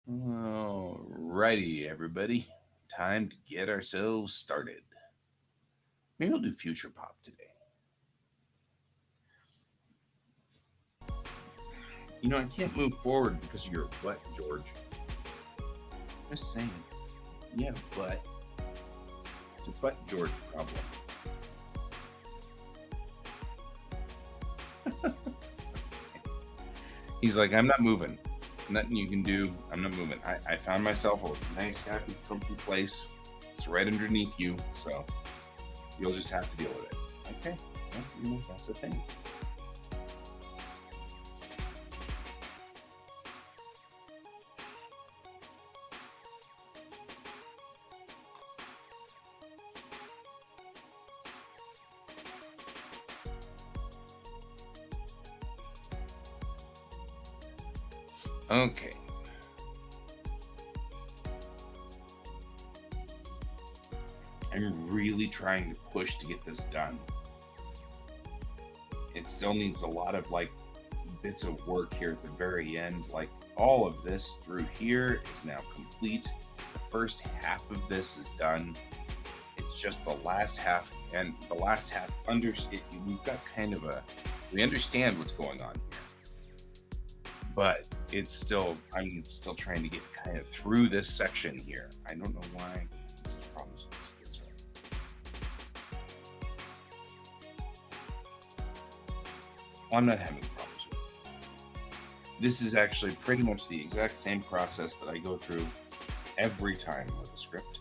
Alrighty, everybody. Time to get ourselves started. Maybe we'll do future pop today. I can't move forward because of your butt, George. Just saying. Yeah, butt. It's a butt George problem. He's like, I'm not moving. Nothing you can do. I'm not moving. I found myself a nice, happy, comfy place. It's right underneath you, so you'll just have to deal with it. Okay, well, that's the thing. Okay. I'm really trying to push to get this done. It still needs a lot of bits of work here at the very end. Like all of this through here is now complete. The first half of this is done. It's just the last half, and the last half we've got we understand what's going on here. But I'm still trying to get kind of through this section here. I don't know why there's problems with this. I'm not having problems with it. This is actually pretty much the exact same process that I go through every time with a script.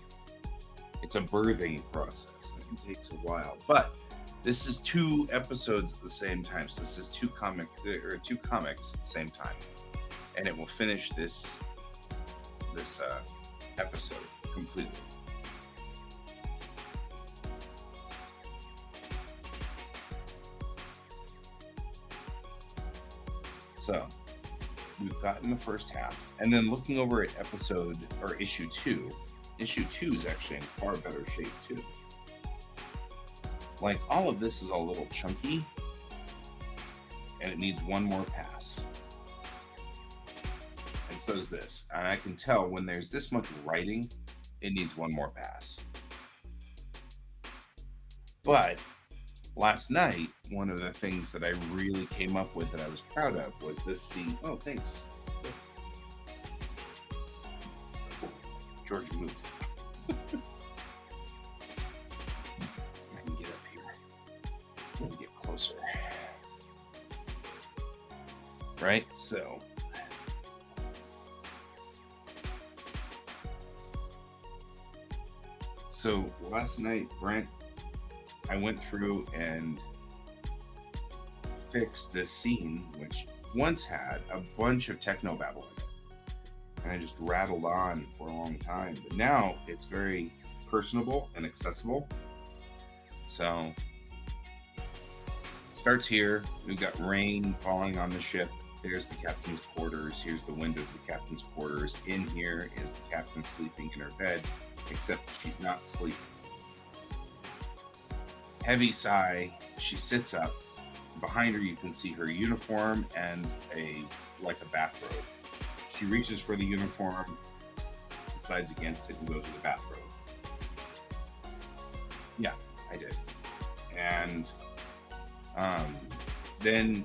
It's a birthing process. It takes a while, but this is 2 episodes at the same time. So this is 2 comics at the same time, and it will finish this episode completely. So we've gotten the first half, and then looking over at issue 2. Issue 2 is actually in far better shape too. Like all of this is a little chunky, and it needs one more pass. And so does this. And I can tell when there's this much writing, it needs one more pass. But last night, one of the things that I really came up with that I was proud of was this scene. Oh, thanks. George moved. I can get up here. Let me get closer. Right? So last night, Brent, I went through and fixed this scene, which once had a bunch of techno babble in it. And I just rattled on for a long time. But now it's very personable and accessible. So starts here. We've got rain falling on the ship. There's the captain's quarters. Here's the window of the captain's quarters. In here is the captain sleeping in her bed, except she's not sleeping. Heavy sigh. She sits up. Behind her, you can see her uniform and a bathrobe. She reaches for the uniform, decides against it, and goes to the bathrobe. Yeah, I did. And then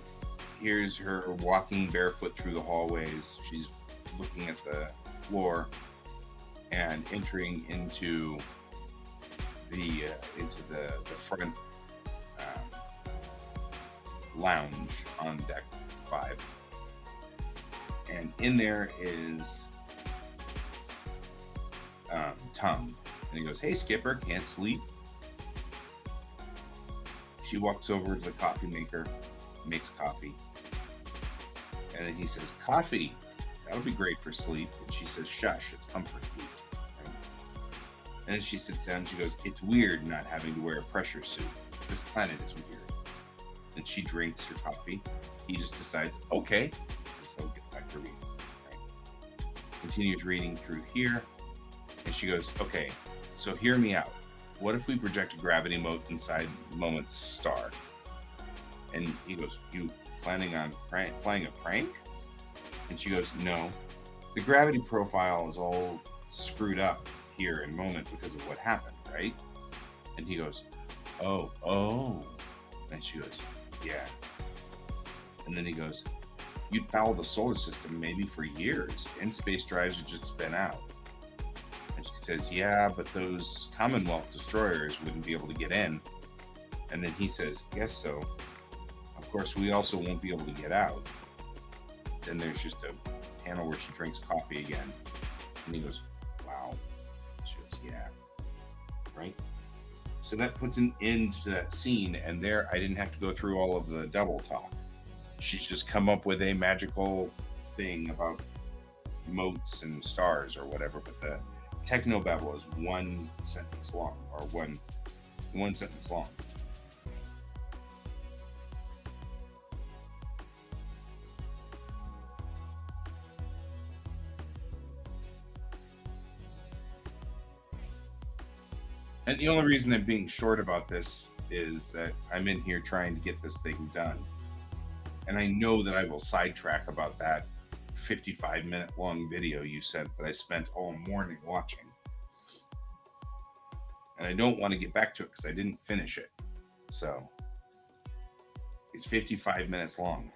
here's her walking barefoot through the hallways. She's looking at the floor and entering into the front lounge on deck 5. And in there is Tom. And he goes, "Hey, Skipper, can't sleep?" She walks over to the coffee maker, makes coffee. And then he says, "Coffee, that'll be great for sleep." And she says, "Shush, it's comfort food." Right? And then she sits down and she goes, "It's weird not having to wear a pressure suit. This planet is weird." And she drinks her coffee. He just decides, okay. And so gets back to reading. Right? Continues reading through here. And she goes, "Okay, so hear me out. What if we project a gravity mote inside Moment's star?" And he goes, "You planning on playing a prank?" And she goes, "No, the gravity profile is all screwed up here in Moment because of what happened, right? And he goes, oh. And she goes, yeah. And then he goes, you'd foul the solar system maybe for years. In-space drives would just spin out. And she says, yeah, but those Commonwealth destroyers wouldn't be able to get in. And then he says, yes, so. Of course, we also won't be able to get out. Then there's just a panel where she drinks coffee again. And he goes, wow. She goes, yeah. Right? So that puts an end to that scene. And there, I didn't have to go through all of the double talk. She's just come up with a magical thing about motes and stars or whatever. But the technobabble is one sentence long, or one sentence long. And the only reason I'm being short about this is that I'm in here trying to get this thing done. And I know that I will sidetrack about that 55-minute long video you sent that I spent all morning watching. And I don't want to get back to it because I didn't finish it. So it's 55 minutes long.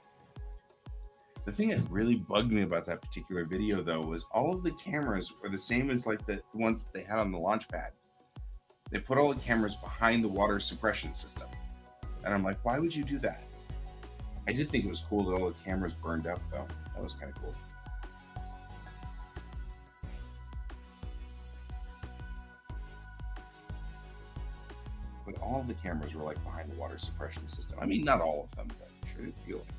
The thing that really bugged me about that particular video, though, was all of the cameras were the same as like the ones that they had on the launch pad. They put all the cameras behind the water suppression system. And I'm like, why would you do that? I did think it was cool that all the cameras burned up, though. That was kind of cool. But all of the cameras were like behind the water suppression system. I mean, not all of them, but sure did feel like it.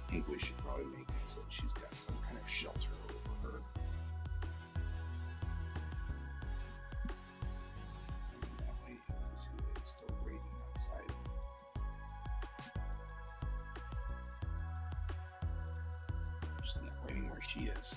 I think we should probably make it so she's got some kind of shelter over her. And that way, let's see, it's still raining outside. Just not raining where she is.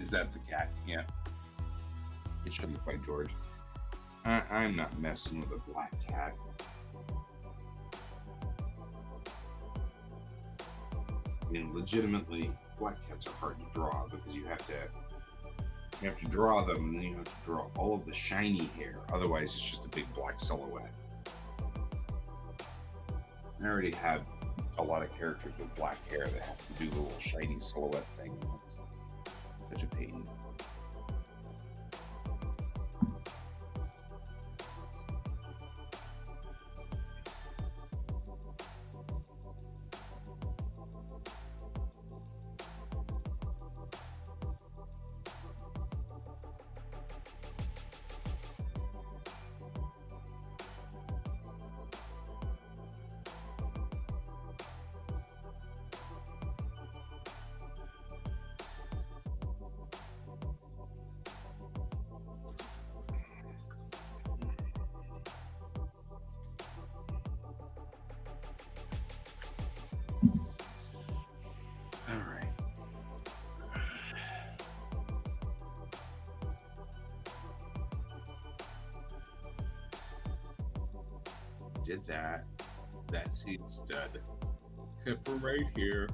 Is that the cat? Yeah. It should look like George. I'm not messing with a black cat. I mean, legitimately, black cats are hard to draw because you have to draw them, and then you have to draw all of the shiny hair. Otherwise, it's just a big black silhouette. I already have a lot of characters with black hair that have to do the little shiny silhouette thing. That's such a pain. All right. Did that. That seems done. Except for right here.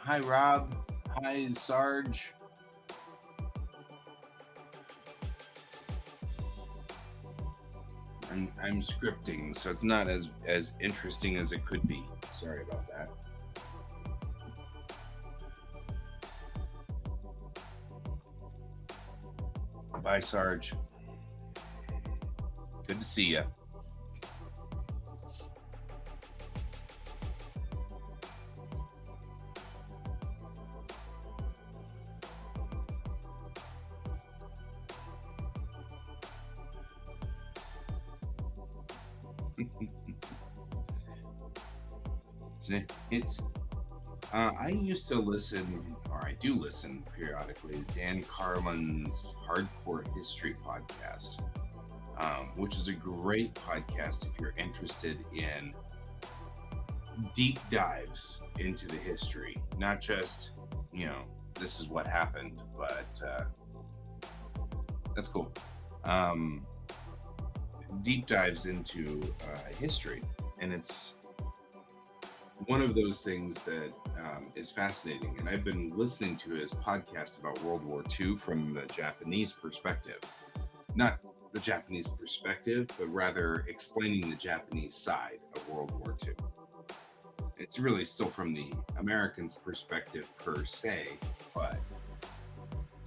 Hi, Rob. Hi, Sarge. I'm scripting, so it's not as interesting as it could be. Sorry about that. Bye, Sarge. Good to see you. It's I used to listen, or I do listen periodically, to Dan Carlin's Hardcore History podcast, which is a great podcast if you're interested in deep dives into the history, not just, this is what happened, but that's cool. Um, Deep dives into history, and it's one of those things that is fascinating. And I've been listening to his podcast about World War II from the Japanese perspective. Not the Japanese perspective, but rather explaining the Japanese side of World War II. It's really still from the Americans' perspective per se, but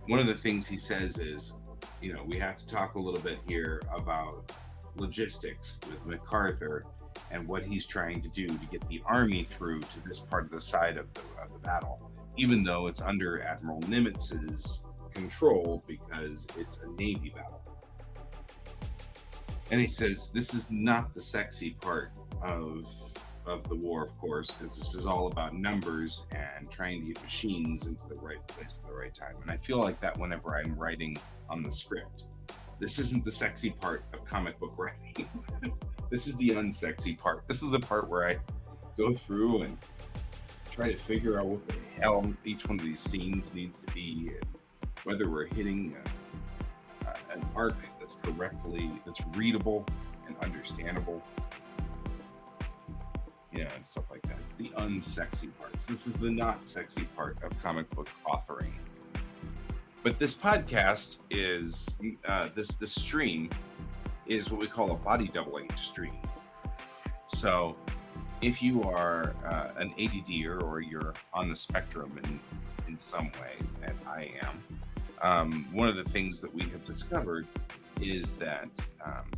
one of the things he says is, we have to talk a little bit here about logistics with MacArthur and what he's trying to do to get the army through to this part of the side of the battle, even though it's under Admiral Nimitz's control because it's a Navy battle. And he says this is not the sexy part of the war, of course, because this is all about numbers and trying to get machines into the right place at the right time. And I feel like that whenever I'm writing on the script. This isn't the sexy part of comic book writing. This is the unsexy part. This is the part where I go through and try to figure out what the hell each one of these scenes needs to be, and whether we're hitting an arc that's readable and understandable, and stuff like that. It's the unsexy parts. This is the not sexy part of comic book authoring. But this podcast is this stream is what we call a body doubling stream. So if you are an ADDer or you're on the spectrum in some way, and I am, one of the things that we have discovered is that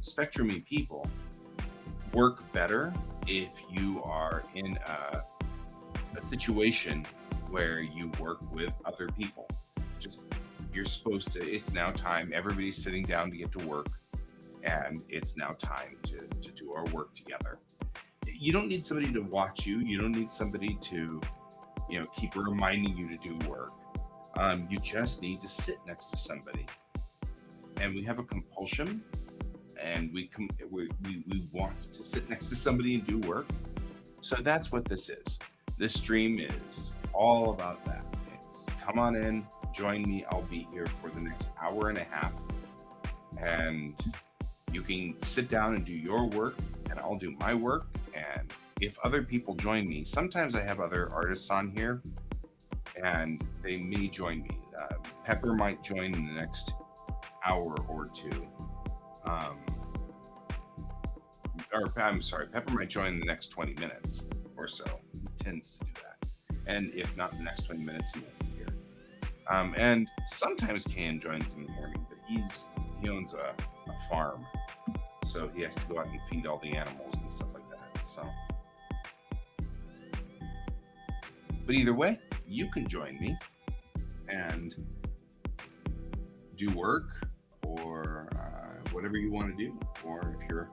spectrum-y people work better if you are in a situation where you work with other people. You're supposed to, it's now time, everybody's sitting down to get to work, and it's now time to do our work together. You don't need somebody to watch you. You don't need somebody to, keep reminding you to do work. You just need to sit next to somebody. And we have a compulsion, and we want to sit next to somebody and do work. So that's what this is. This stream is all about that. It's come on in, join me. I'll be here for the next hour and a half, and you can sit down and do your work, and I'll do my work. And if other people join me, sometimes I have other artists on here, and they may join me. Pepper might join in the next hour or two. Pepper might join in the next 20 minutes or so. He tends to do that. And if not the next 20 minutes, he won't be here. And sometimes Ken joins in the morning, but he owns a farm, so he has to go out and feed all the animals and stuff like that. So, but either way, you can join me and do work or whatever you want to do. Or if you're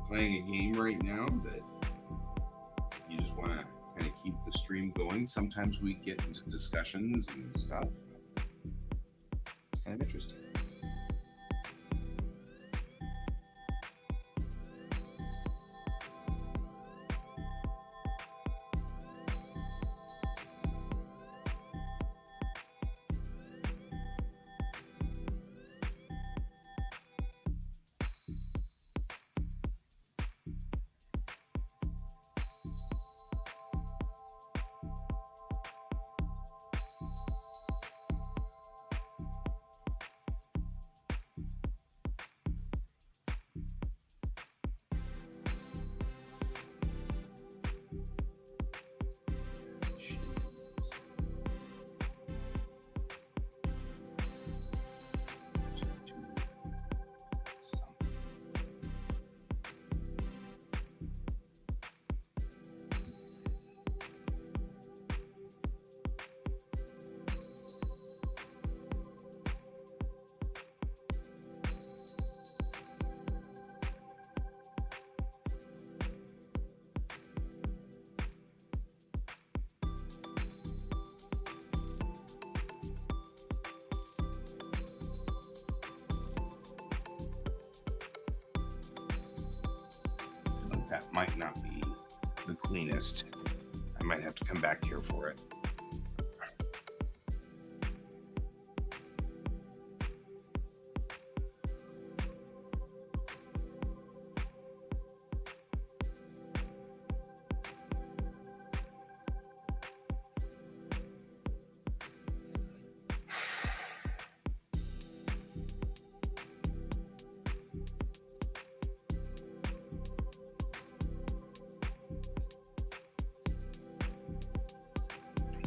playing a game right now that you just want to kind of keep the stream going, sometimes we get into discussions and stuff. It's kind of interesting. That might not be the cleanest. I might have to come back here for it.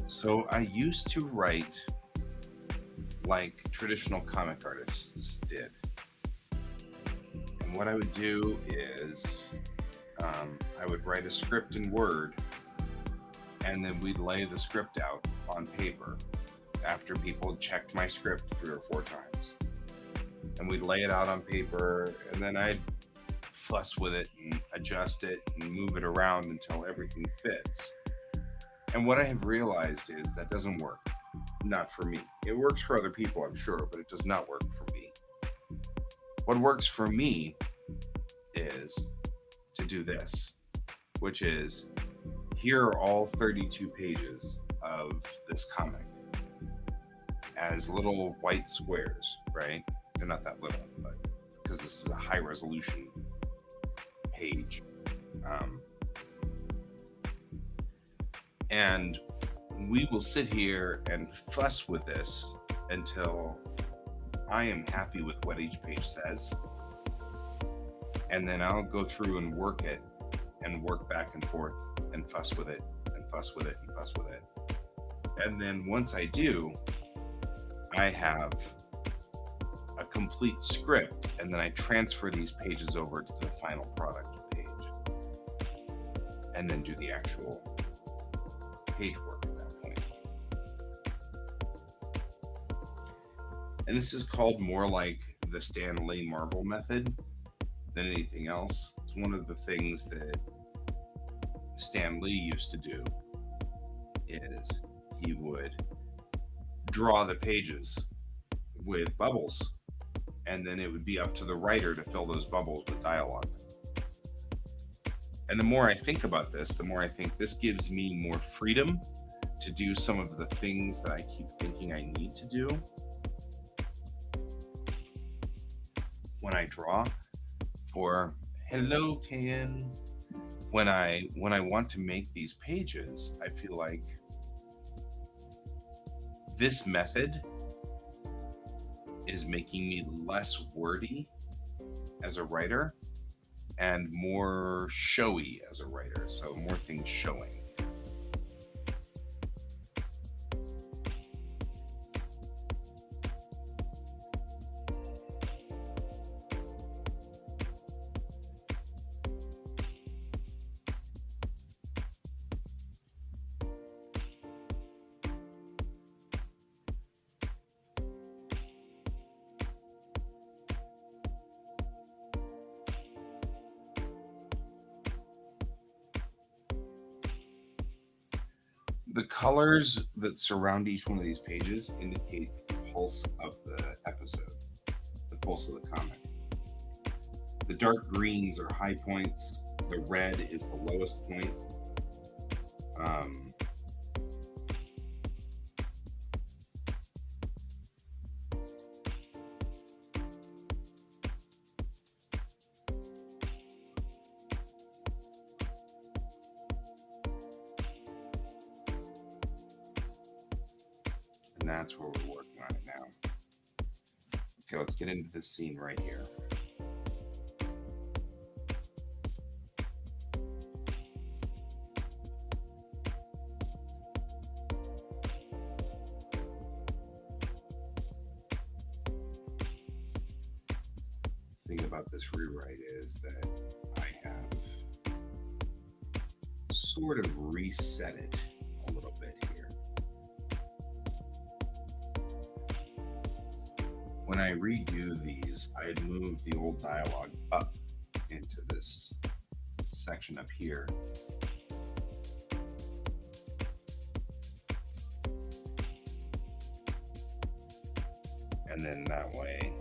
So I used to write like traditional comic artists did. And what I would do is I would write a script in Word, and then we'd lay the script out on paper. after people checked my script 3 or 4 times. And we'd lay it out on paper, and then I'd fuss with it and adjust it and move it around until everything fits. And what I have realized is that doesn't work. Not for me. It works for other people, I'm sure, but it does not work for me. What works for me is to do this, which is, here are all 32 pages of this comic as little white squares, right? They're not that little, but because this is a high resolution page. And we will sit here and fuss with this until I am happy with what each page says. And then I'll go through and work it and work back and forth and fuss with it and fuss with it and fuss with it. And then once I do, I have a complete script, and then I transfer these pages over to the final product page and then do the actual page work at that point. And this is called more like the Stan Lee Marvel method than anything else. It's one of the things that Stan Lee used to do is he would draw the pages with bubbles, and then it would be up to the writer to fill those bubbles with dialogue. And the more I think about this, the more I think this gives me more freedom to do some of the things that I keep thinking I need to do when I draw. For hello, Ken. When I want to make these pages, I feel like this method is making me less wordy as a writer and more showy as a writer, so more things showing. The colors that surround each one of these pages indicate the pulse of the episode, the pulse of the comic. The dark greens are high points. The red is the lowest point. And that's where we're working on it now. Okay, let's get into this scene right here. The thing about this rewrite is that I have sort of reset it a little bit here. When I redo these, I move the old dialogue up into this section up here. And then that way,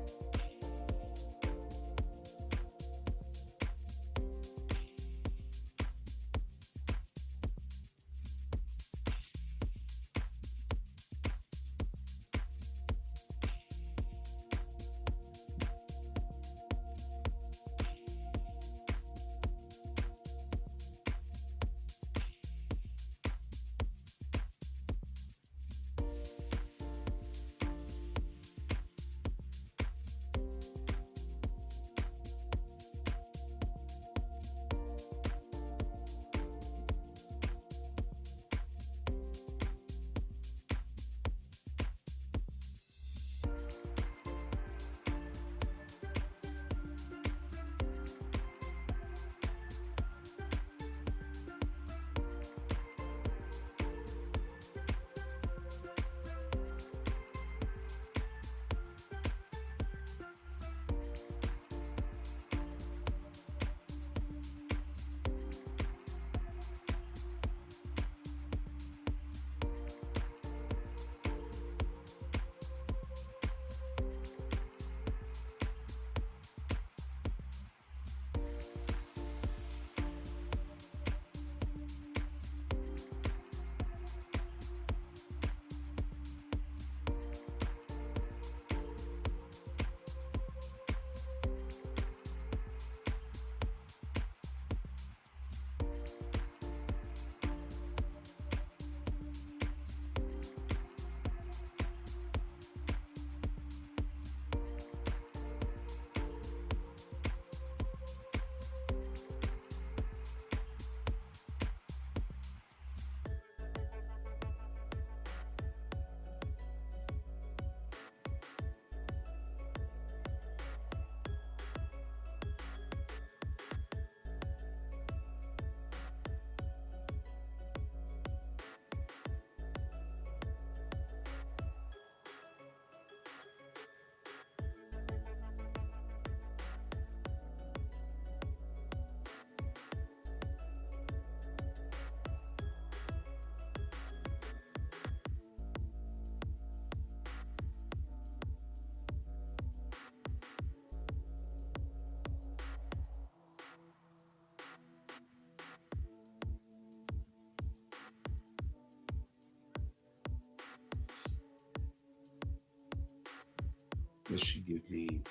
This should give me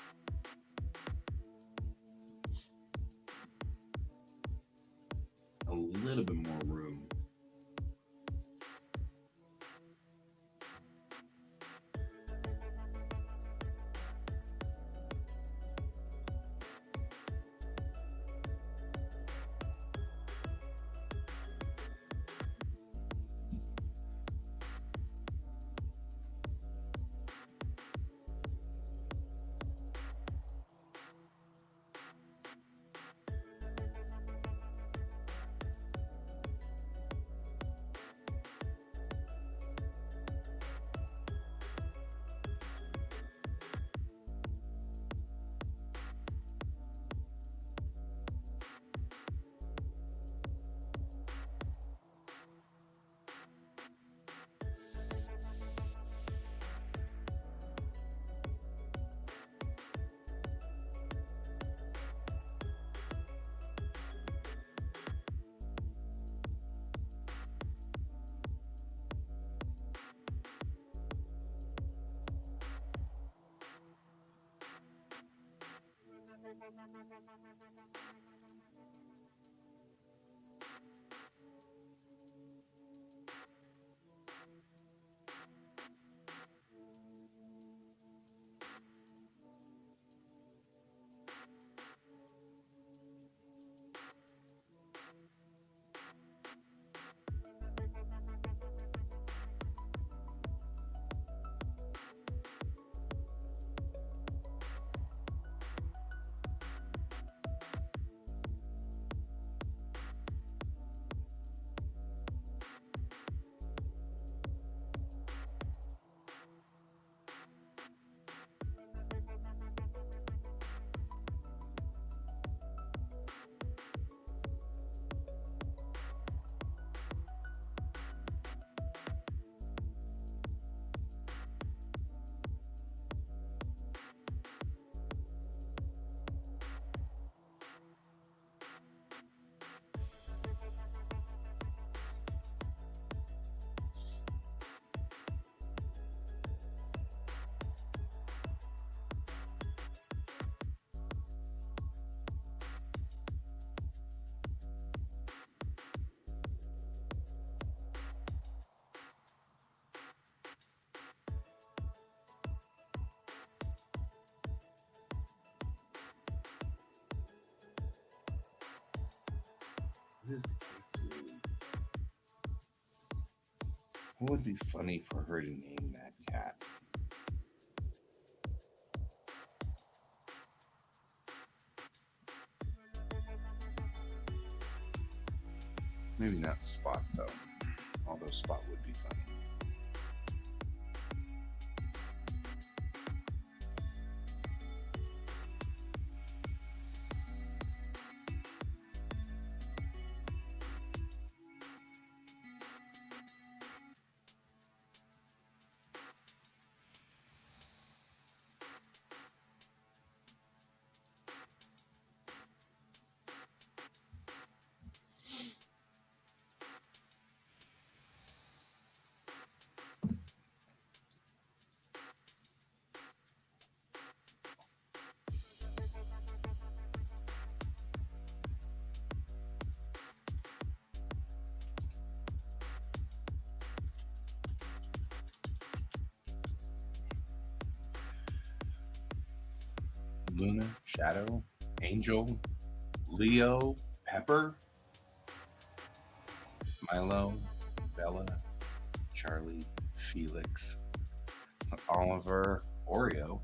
a little bit more room. What is the cat's name? What would be funny for her to name that cat? Maybe not Spot, though. Although Spot would be funny. Luna, Shadow, Angel, Leo, Pepper, Milo, Bella, Charlie, Felix, Oliver, Oreo,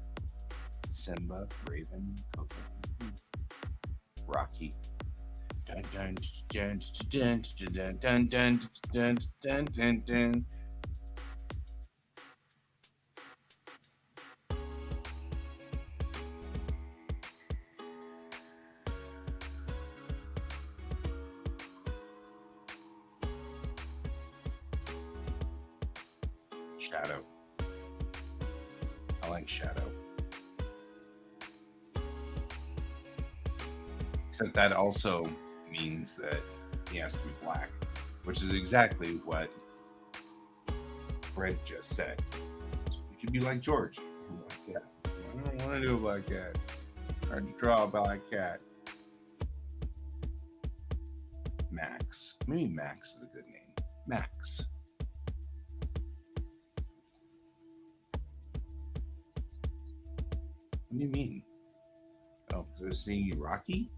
Simba, Raven, Coco, Rocky. Dun dun dun dun dun dun dun dun dun dun dun. Shadow. I like Shadow. Except that also means that he has to be black, which is exactly what Fred just said. You should be like George. I'm like, yeah, don't want to do a black cat. Hard to draw a black cat. Max. Maybe Max is a good name. Max. What do you mean? Oh, because I was seeing you Rocky?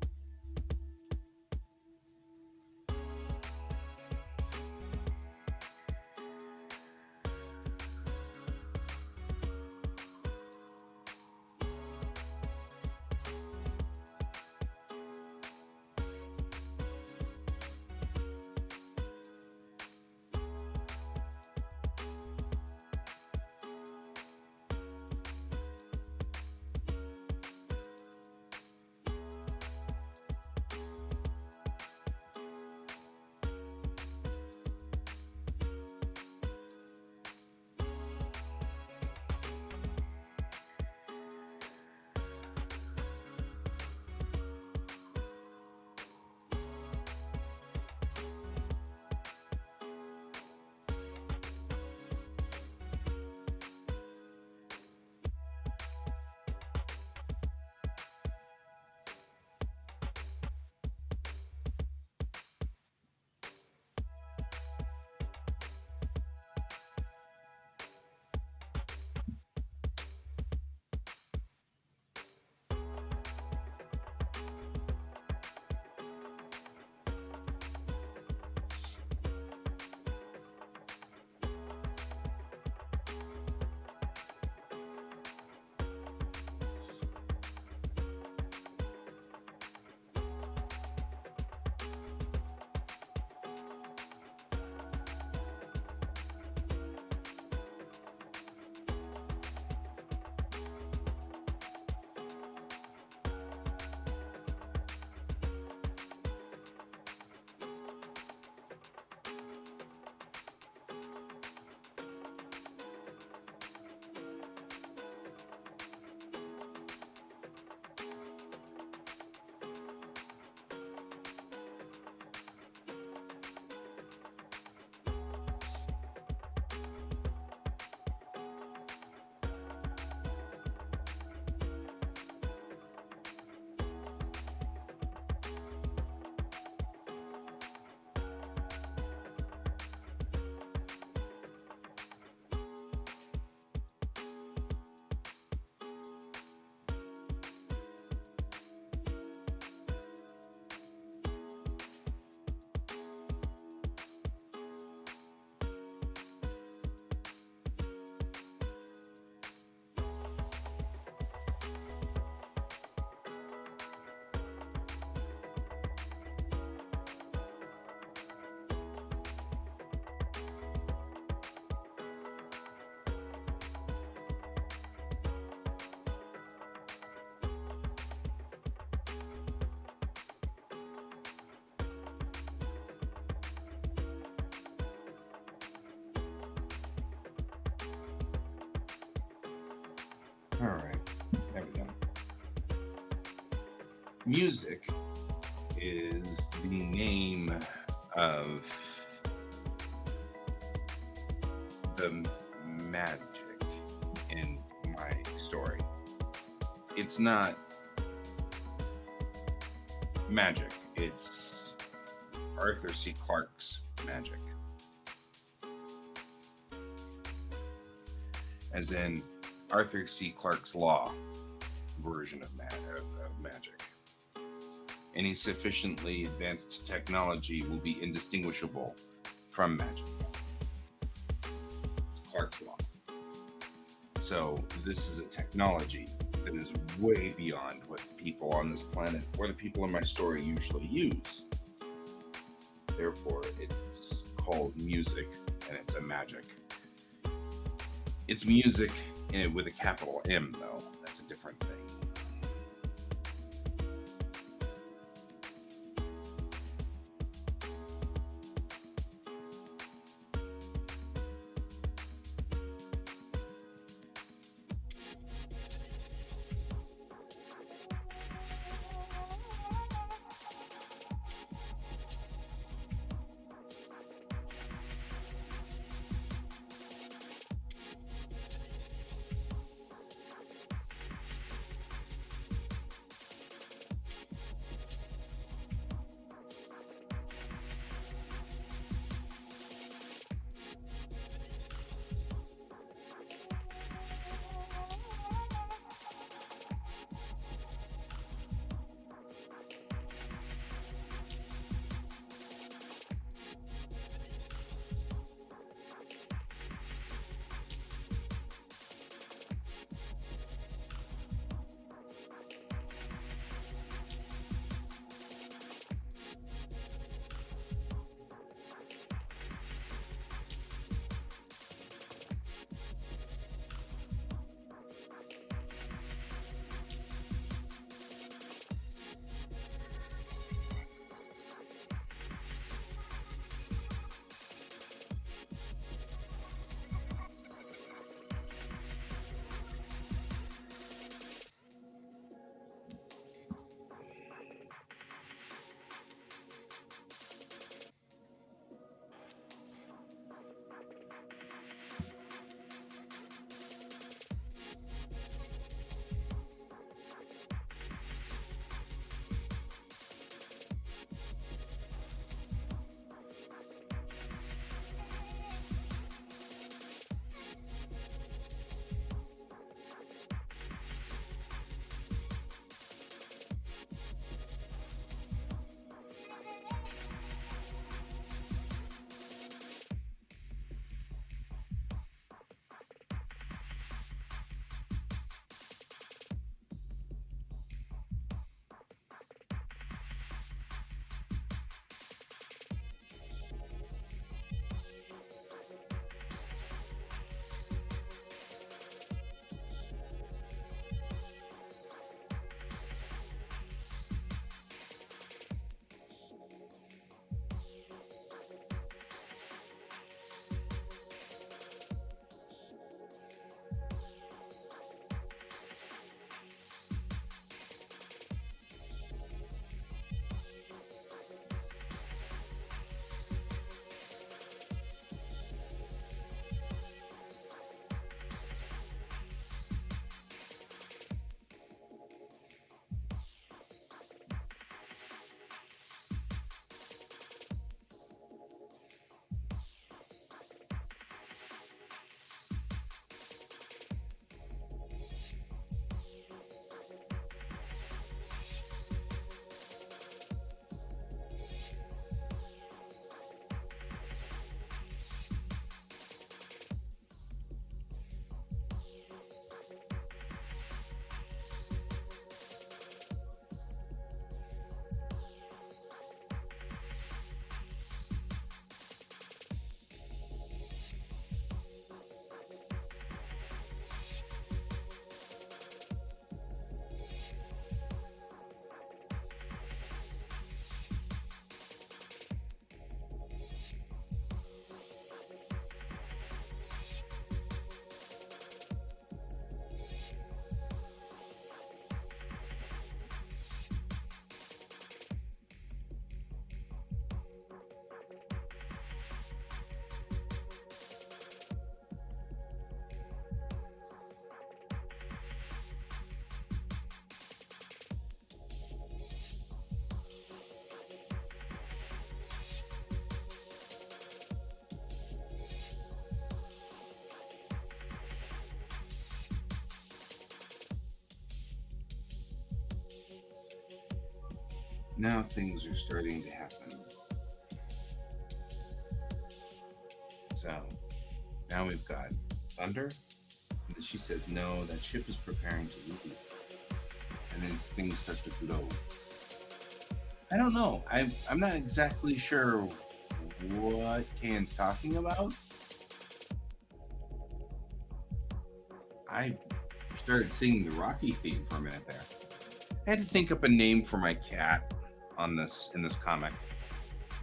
All right, there we go. Music is the name of the magic in my story. It's not magic, it's Arthur C. Clarke's magic. As in Arthur C. Clarke's Law version of magic. Any sufficiently advanced technology will be indistinguishable from magic. It's Clarke's Law. So this is a technology that is way beyond what the people on this planet or the people in my story usually use. Therefore, it's called music, and it's a magic. It's music with a capital M, though. That's a different thing. Now things are starting to happen. So now we've got thunder. And then she says, no, that ship is preparing to leave. And then things start to glow. I don't know. I'm not exactly sure what Can's talking about. I started singing the Rocky theme for a minute there. I had to think up a name for my cat in this comic.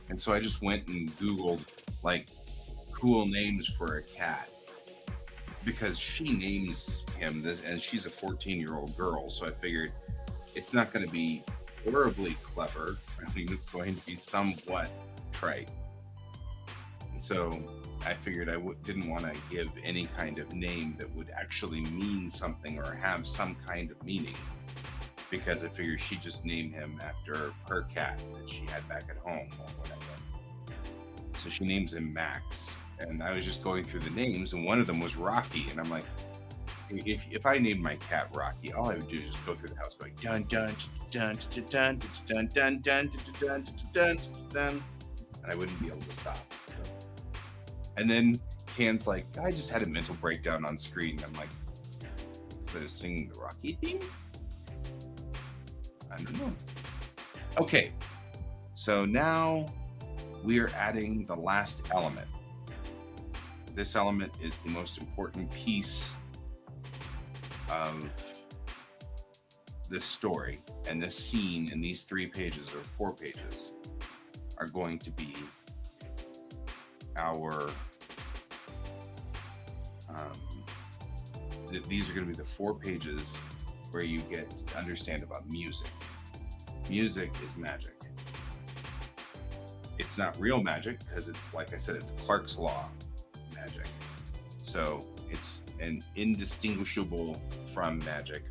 And so I just went and Googled like cool names for a cat. Because she names him this, and she's a 14-year-old girl, so I figured it's not going to be horribly clever. I mean, it's going to be somewhat trite. And so I figured I didn't want to give any kind of name that would actually mean something or have some kind of meaning, because I figured she'd just name him after her cat that she had back at home or whatever. So she names him Max. And I was just going through the names, and one of them was Rocky. And I'm like, if I named my cat Rocky, all I would do is just go through the house going dun dun dun dun dun dun dun dun dun dun dun, and I wouldn't be able to stop. So. And then Can's like, I just had a mental breakdown on screen. I'm like, but is singing the Rocky theme? I don't know. Okay, so now we are adding the last element. This element is the most important piece of this story, and this scene in these 3 pages or 4 pages are going to be our these are going to be the 4 pages where you get to understand about music. Music is magic. It's not real magic because it's, like I said, it's Clark's Law magic. So it's an indistinguishable from magic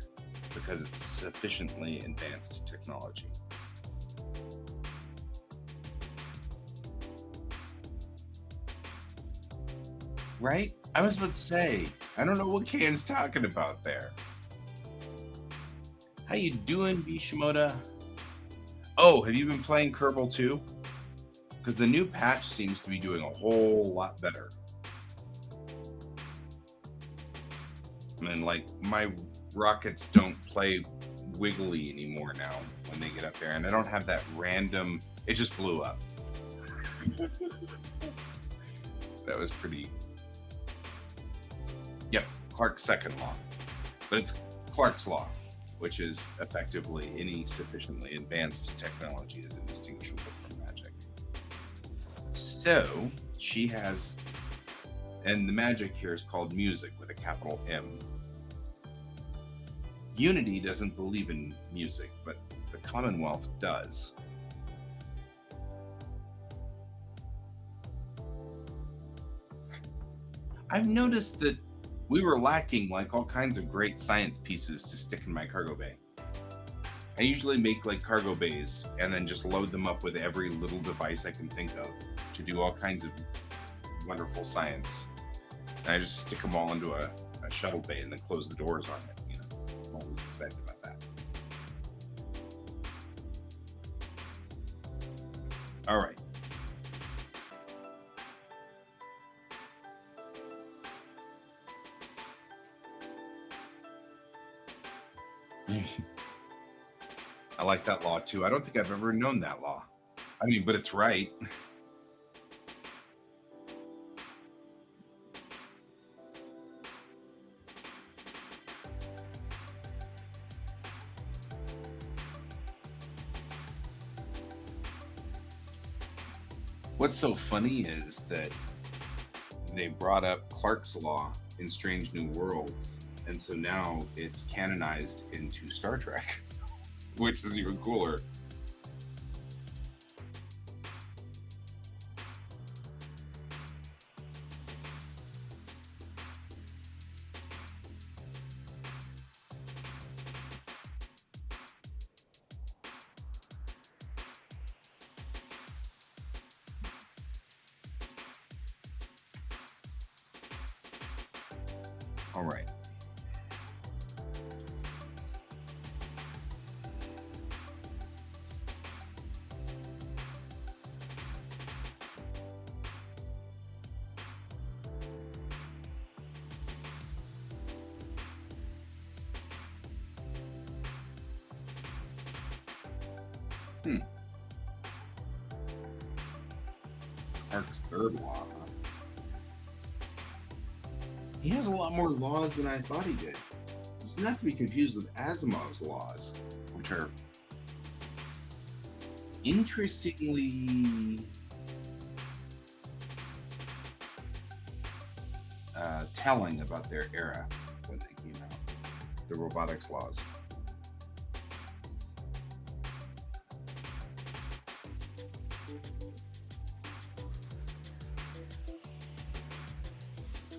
because it's sufficiently advanced technology. Right? I was about to say, I don't know what Can's talking about there. How you doing, Bishimoda? Oh, have you been playing Kerbal 2? Because the new patch seems to be doing a whole lot better. I mean, like, my rockets don't play wiggly anymore now when they get up there, and I don't have that random... It just blew up. That was pretty... Yep, Clark's second law. But it's Clark's Law, which is effectively any sufficiently advanced technology is indistinguishable from magic. So, she has... And the magic here is called music with a capital M. Unity doesn't believe in music, but the Commonwealth does. I've noticed that we were lacking like all kinds of great science pieces to stick in my cargo bay. I usually make like cargo bays and then just load them up with every little device I can think of to do all kinds of wonderful science. And I just stick them all into a shuttle bay and then close the doors on it. You know, I'm always excited about that. All right. I like that law too. I don't think I've ever known that law. I mean, but it's right. What's so funny is that they brought up Clark's Law in Strange New Worlds, and so now it's canonized into Star Trek, which is even cooler. All right. Hmm. Clark's third law. Huh? He has a lot more laws than I thought he did. It's not to be confused with Asimov's laws, which are interestingly telling about their era when they came out. The robotics laws.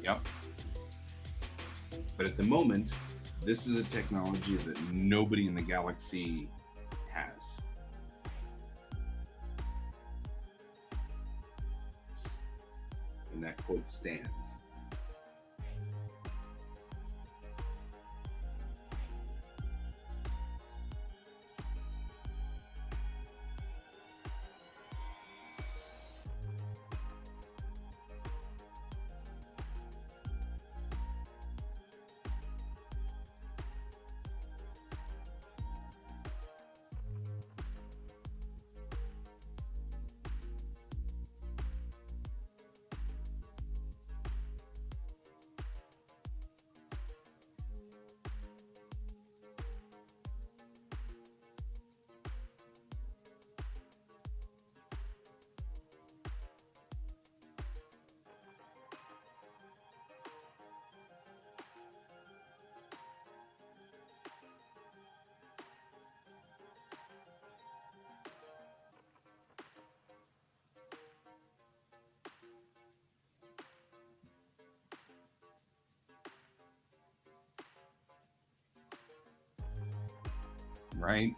Yep. But at the moment, this is a technology that nobody in the galaxy has. And that quote stands. Right?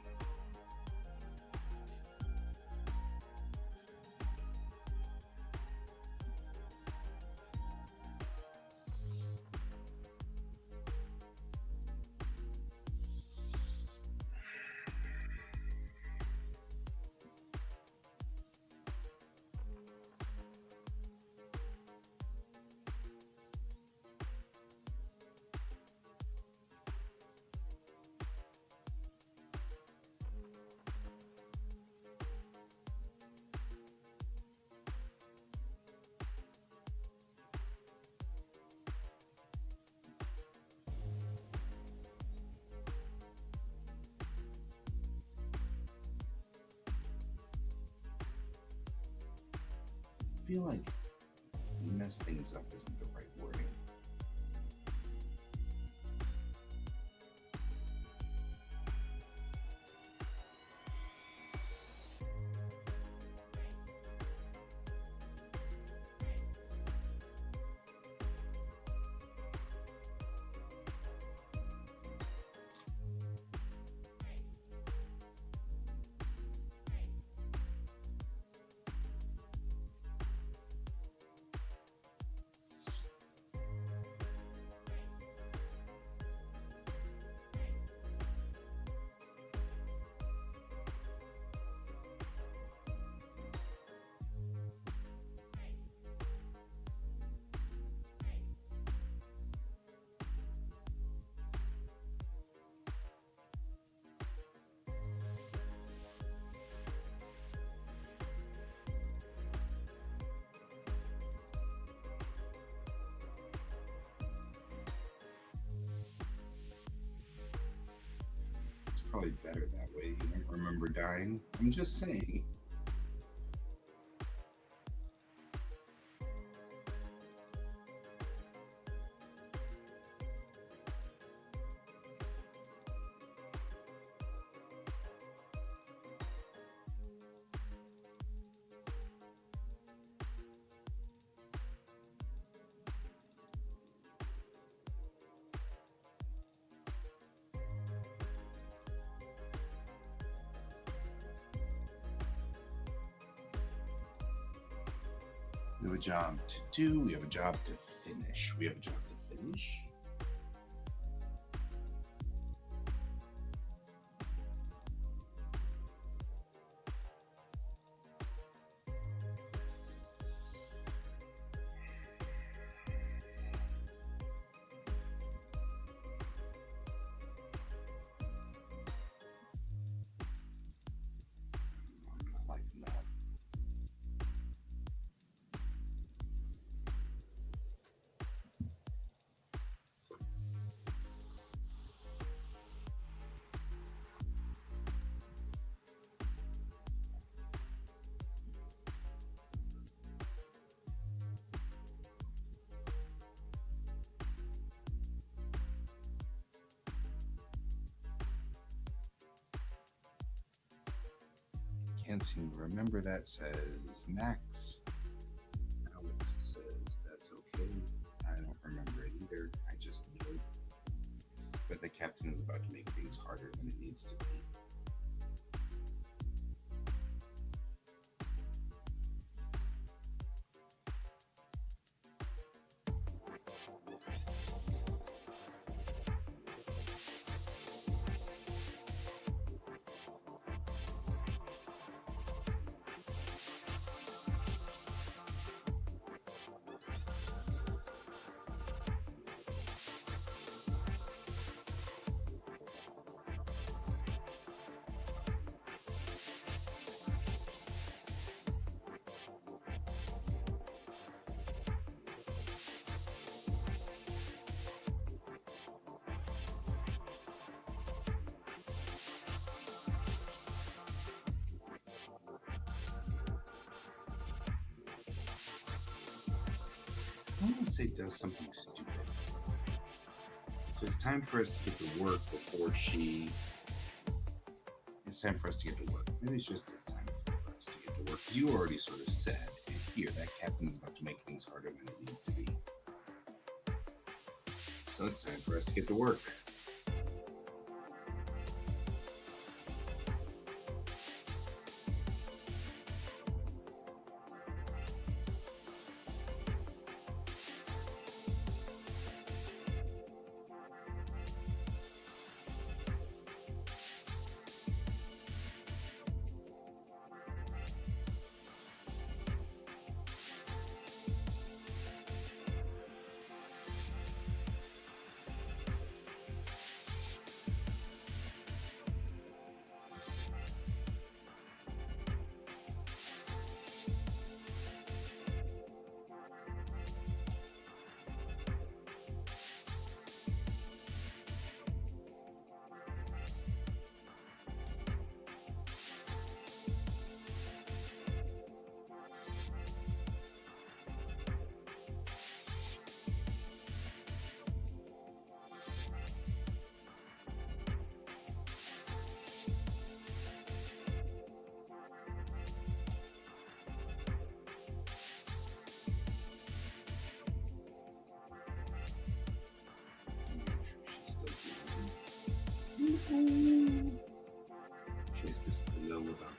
I feel like mess things up isn't the right wording. Probably better that way. You don't remember dying. I'm just saying. We have a job to do. We have a job to finish. We have a job to finish. can't seem to remember. That says Max. Alex says that's okay. I don't remember it either. I just knew it. But the captain is about to make things harder than it needs to be. I want to say does something stupid. So it's time for us to get to work before she. It's time for us to get to work. Maybe it's time for us to get to work. Because you already sort of said, here, that captain's about to make things harder than it needs to be. So it's time for us to get to work. Chase this below without her.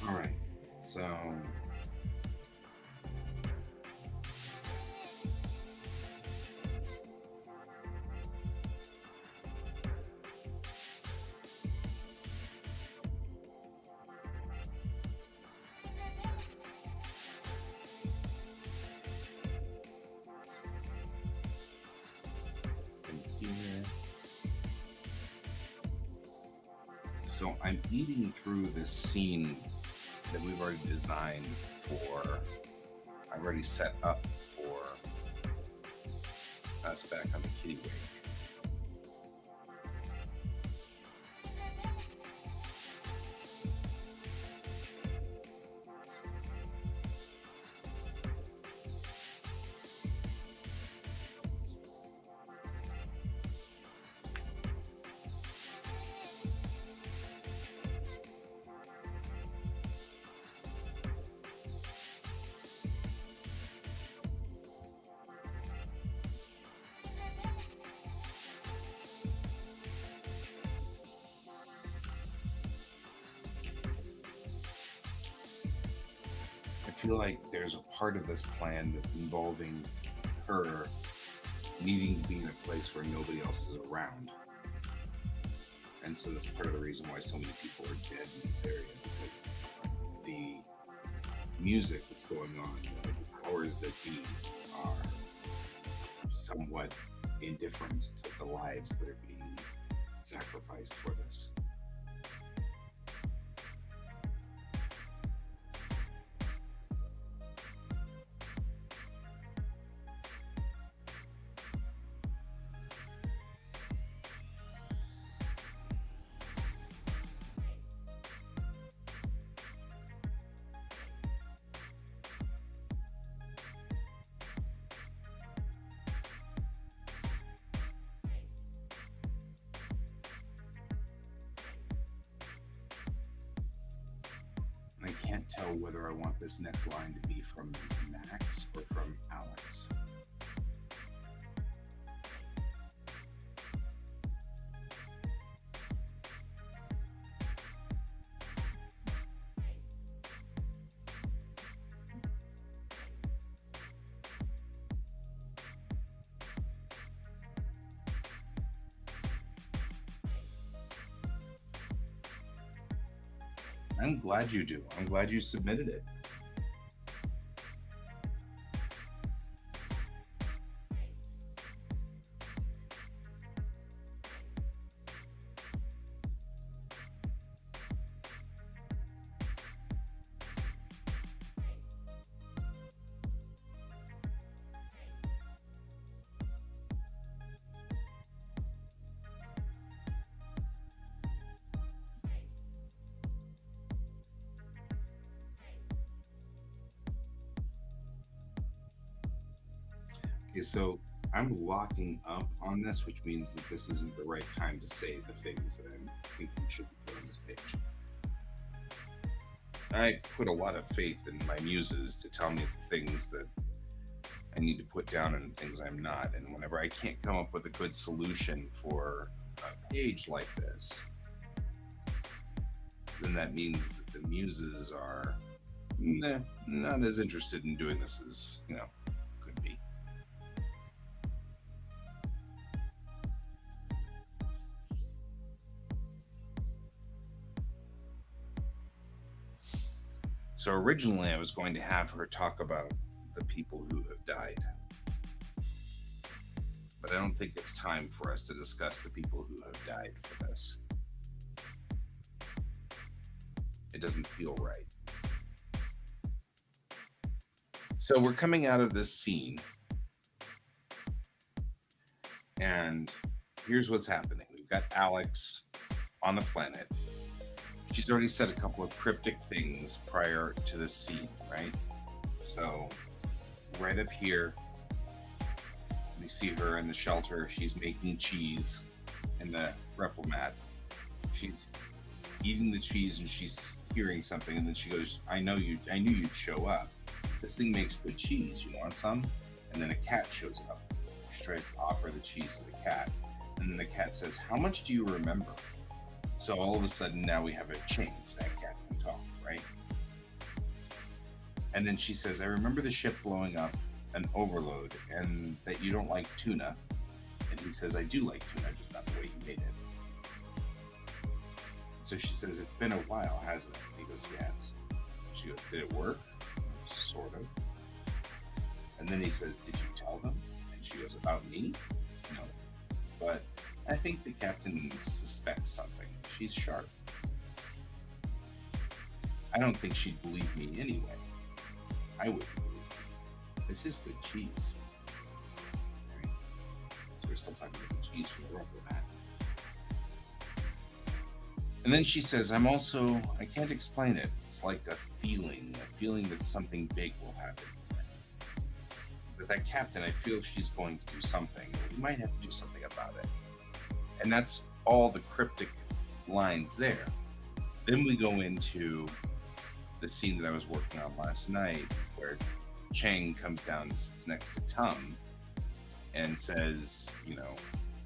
All right, so so I'm eating through this scene that we've already designed for. I've already set up for us back on the kitty wake. feel like there's a part of this plan that's involving her needing to be in a place where nobody else is around. And so that's part of the reason why so many people are dead in this area, because the music that's going on, the powers that be, are somewhat indifferent to the lives that are being sacrificed for this. I can't tell whether I want this next line to be from Max or from Alex. I'm glad you do. I'm glad you submitted it. Okay, so I'm locking up on this, which means that this isn't the right time to say the things that I'm thinking should be put on this page. I put a lot of faith in my muses to tell me the things that I need to put down and things I'm not. And whenever I can't come up with a good solution for a page like this, then that means that the muses are not as interested in doing this as, could be. So originally I was going to have her talk about the people who have died. But I don't think it's time for us to discuss the people who have died for this. It doesn't feel right. So we're coming out of this scene, and here's what's happening. We've got Alex on the planet. She's already said a couple of cryptic things prior to this scene, right? So right up here, we see her in the shelter. She's making cheese in the replimat. She's eating the cheese and she's hearing something, and then she goes, I knew you'd show up. This thing makes good cheese. You want some? And then a cat shows up. She tries to offer the cheese to the cat. And then the cat says, how much do you remember? So all of a sudden now we have a change. That cat can talk, right? And then she says, I remember the ship blowing up, an overload, and that you don't like tuna. And he says, I do like tuna, just not the way you made it. So she says, it's been a while, hasn't it? And he goes, yes. She goes, did it work? Sort of. And then he says, did you tell them? And she goes, about me? No. But I think the captain suspects something. She's sharp. I don't think she'd believe me anyway. I wouldn't believe her. This is good cheese. Right? So we're still talking about the cheese from the replimat. And then she says, I can't explain it. It's like a feeling that something big will happen. That captain, I feel she's going to do something. We might have to do something about it. And that's all the cryptic lines there. Then we go into the scene that I was working on last night, where Chang comes down and sits next to Tum and says,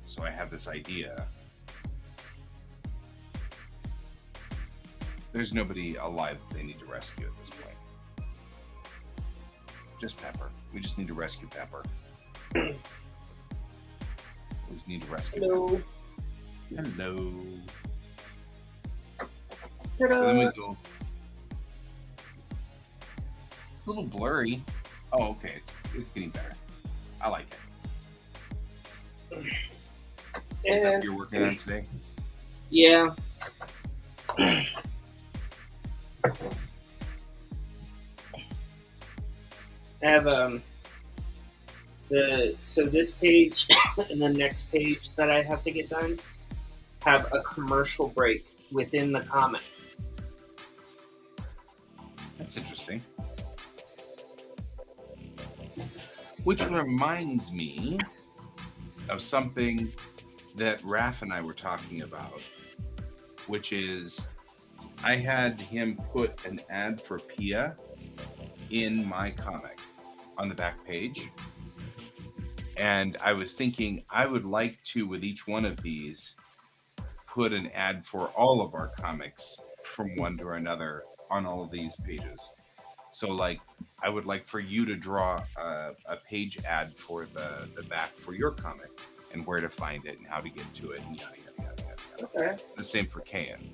so I have this idea. There's nobody alive that they need to rescue at this point. Just Pepper. We just need to rescue Pepper. We just need to rescue Hello. Pepper. Hello. Ta-da. So then we go. It's a little blurry. Oh, okay. It's getting better. I like it. Is that what you're working on today? Yeah. I have so this page and the next page that I have to get done have a commercial break within the comic. That's interesting. Which reminds me of something that Raph and I were talking about, which is I had him put an ad for Pia in my comic on the back page. And I was thinking I would like to, with each one of these, put an ad for all of our comics from one to another on all of these pages. So, like, I would like for you to draw a page ad for the back for your comic and where to find it and how to get to it and yada, yada, yada, yada. Okay. The same for Kayan.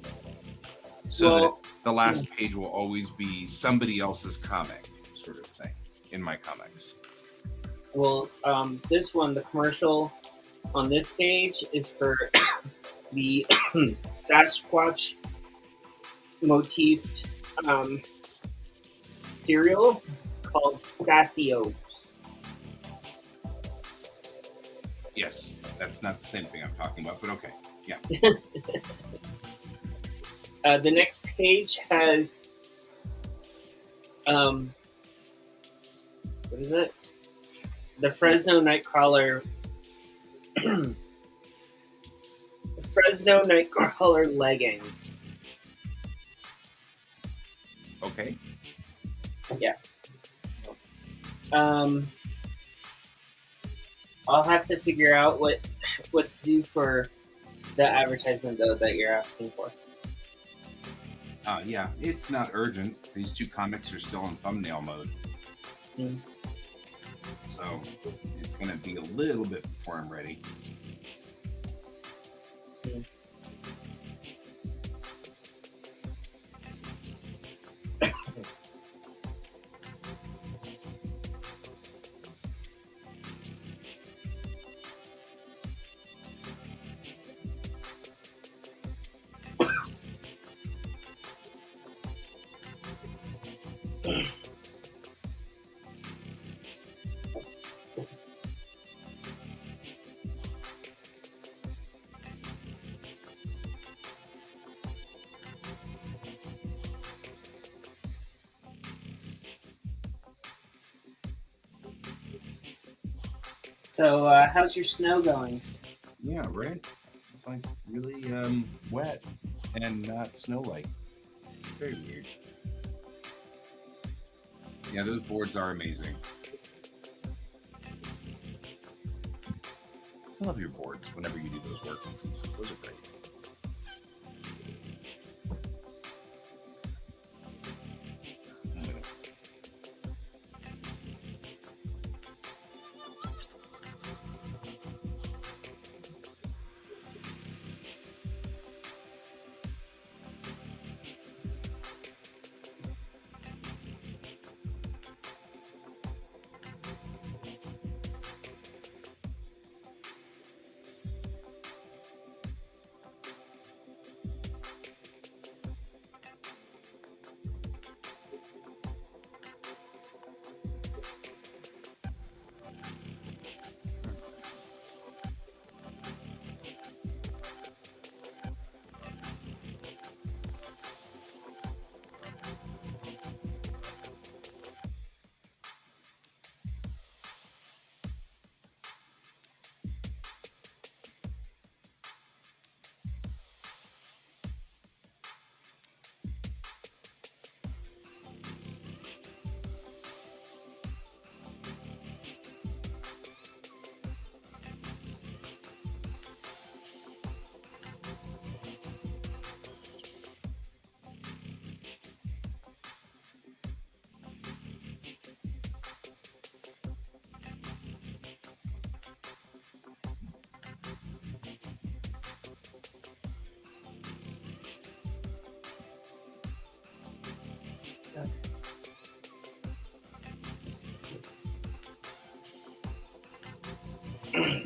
So Well, that the last page will always be somebody else's comic sort of thing in my comics. Well, this one, the commercial on this page is for the Sasquatch motifed cereal called Sassy Oats. Yes, that's not the same thing I'm talking about, but okay. Yeah. The next page has what is it? The Fresno Nightcrawler. Fresno Nightcrawler leggings. Okay. Yeah. I'll have to figure out what to do for the advertisement though that you're asking for. Yeah, it's not urgent. These two comics are still in thumbnail mode. Mm. So it's going to be a little bit before I'm ready. Mm. So, how's your snow going? Yeah, right? It's like really wet and not snow-like. Very weird. Yeah, those boards are amazing. I love your boards whenever you do those work pieces. Those are great. No.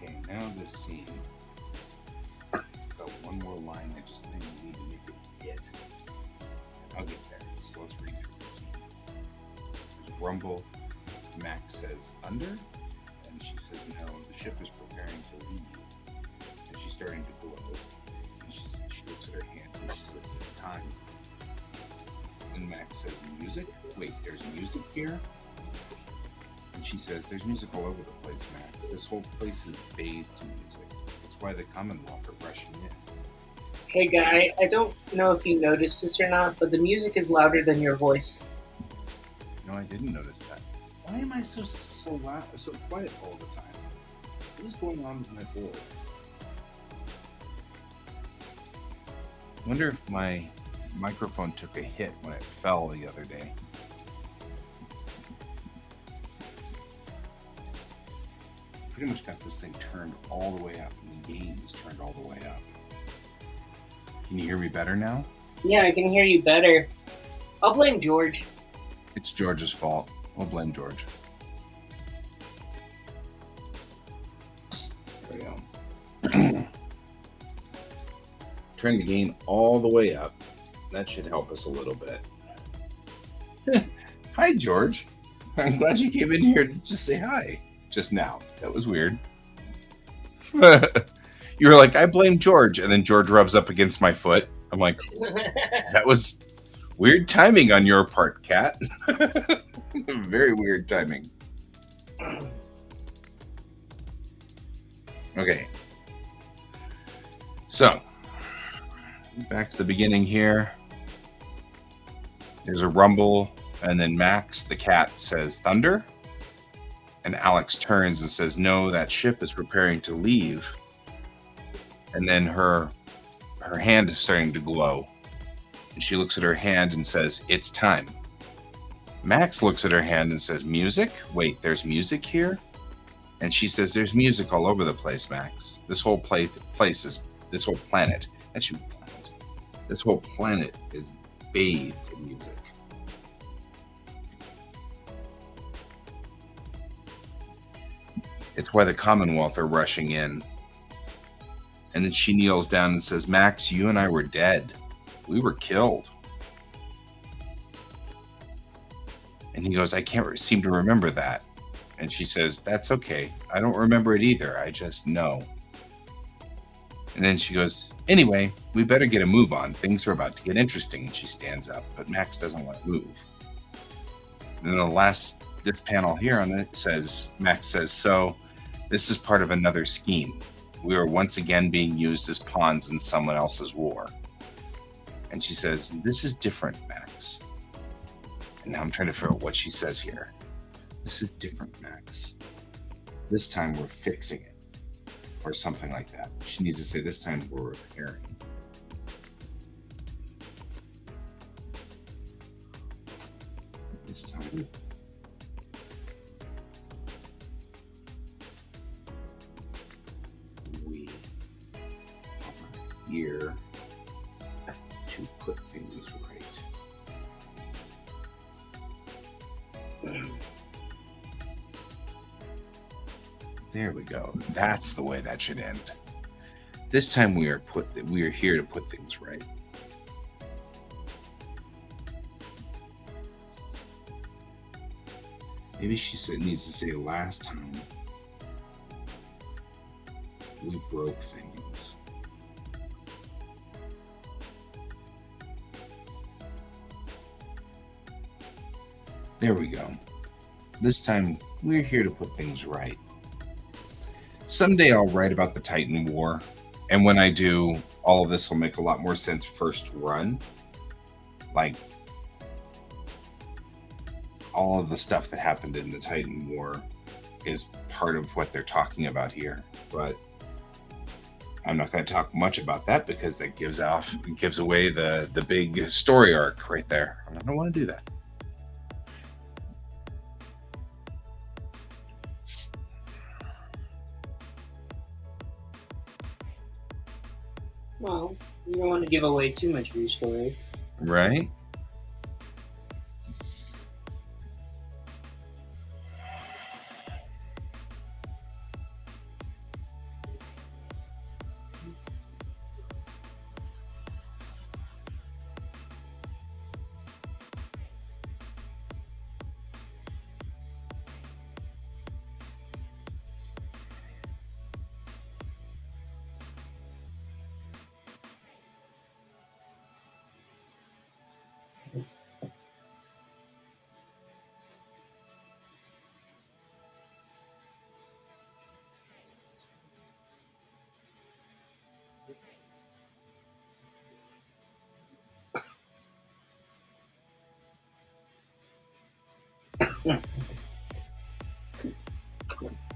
Okay, now this scene. Got one more line I just think we need to make it hit. I'll get there. So let's read through the scene. There's rumble. Max says thunder, and she says no. The ship is preparing to leave, and she's starting to glow. And she looks at her hand and she says it's time. And Max says music. Wait, there's music here. And she says, there's music all over the place, Max. This whole place is bathed in music. That's why the Commonwealth are rushing in. Hey, Guy, I don't know if you noticed this or not, but the music is louder than your voice. No, I didn't notice that. Why am I so loud, so quiet all the time? What is going on with my board? I wonder if my microphone took a hit when it fell the other day. Pretty much got this thing turned all the way up, and the game is turned all the way up. Can you hear me better now? Yeah, I can hear you better. I'll blame George. It's George's fault. We'll blame George. There we go. Turn the gain all the way up. That should help us a little bit. Hi, George. I'm glad you came in here to just say hi just now. That was weird. You were like, I blame George, and then George rubs up against my foot. I'm like, that was weird timing on your part, Cat. Very weird timing. Okay. So, back to the beginning here. There's a rumble, and then Max, the cat, says thunder. And Alex turns and says, no, that ship is preparing to leave. And then her hand is starting to glow. And she looks at her hand and says, it's time. Max looks at her hand and says, music? Wait, there's music here? And she says, there's music all over the place, Max. This whole planet, that should be planet. This whole planet is bathed in music. It's why the Commonwealth are rushing in. And then she kneels down and says, Max, you and I were dead. We were killed. And he goes, I can't seem to remember that. And she says, that's okay. I don't remember it either. I just know. And then she goes, anyway, we better get a move on. Things are about to get interesting. And she stands up, but Max doesn't want to move. And then this panel here on it says, Max says, so this is part of another scheme. We are once again being used as pawns in someone else's war. And she says, this is different, Max. And now I'm trying to figure out what she says here. This is different, Max. This time we're fixing it. Or something like that. She needs to say, this time we're repairing. This time. We are here to put things right. There we go. That's the way that should end. This time we are here to put things right. Maybe she needs to say last time we broke things. There we go. This time we're here to put things right. Someday I'll write about the Titan War, and when I do, all of this will make a lot more sense first run. Like, all of the stuff that happened in the Titan War, is part of what they're talking about here. But I'm not going to talk much about that because that gives away the big story arc right there. I don't want to do that. Well, you don't want to give away too much of your story. Right?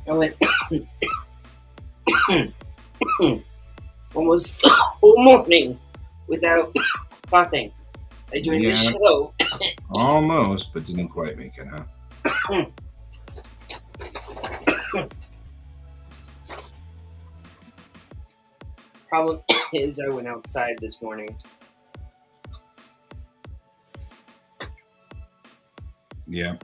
I went almost the whole morning without coughing. I joined the show. Almost, but didn't quite make it, huh? Problem is, I went outside this morning. Yeah.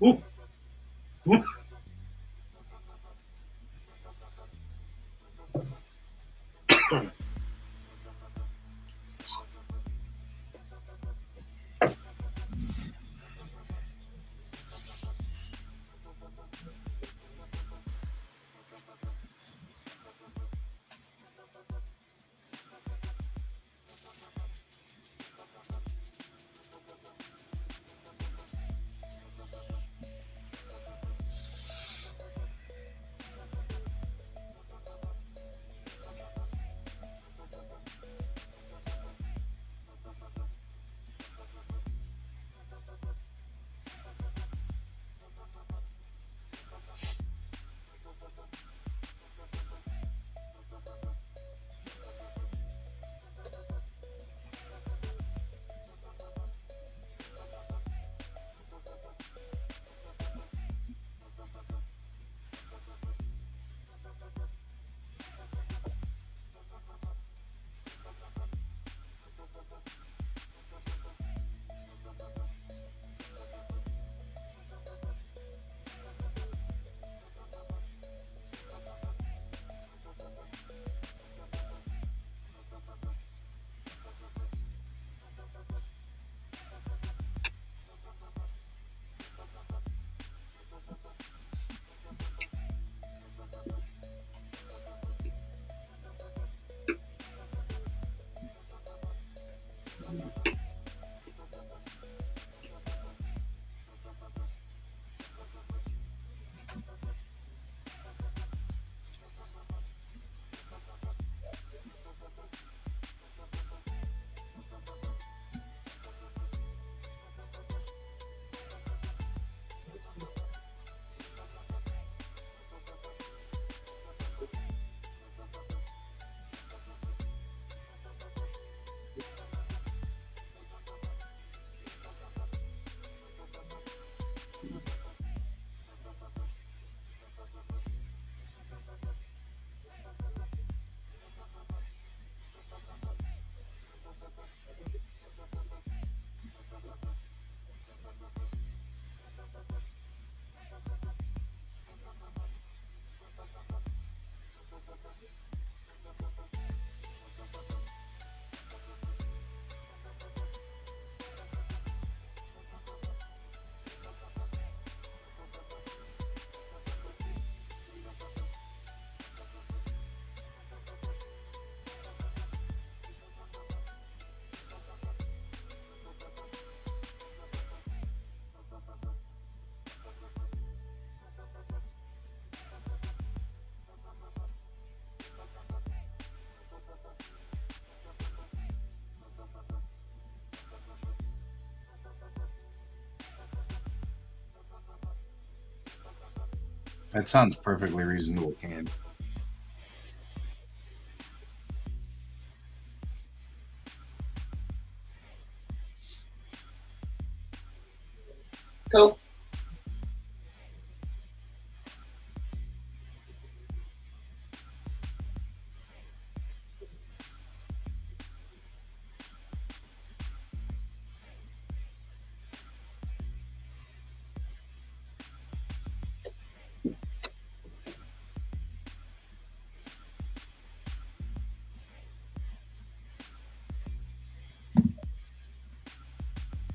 Ooh. Ooh. That sounds perfectly reasonable, Cam. Go.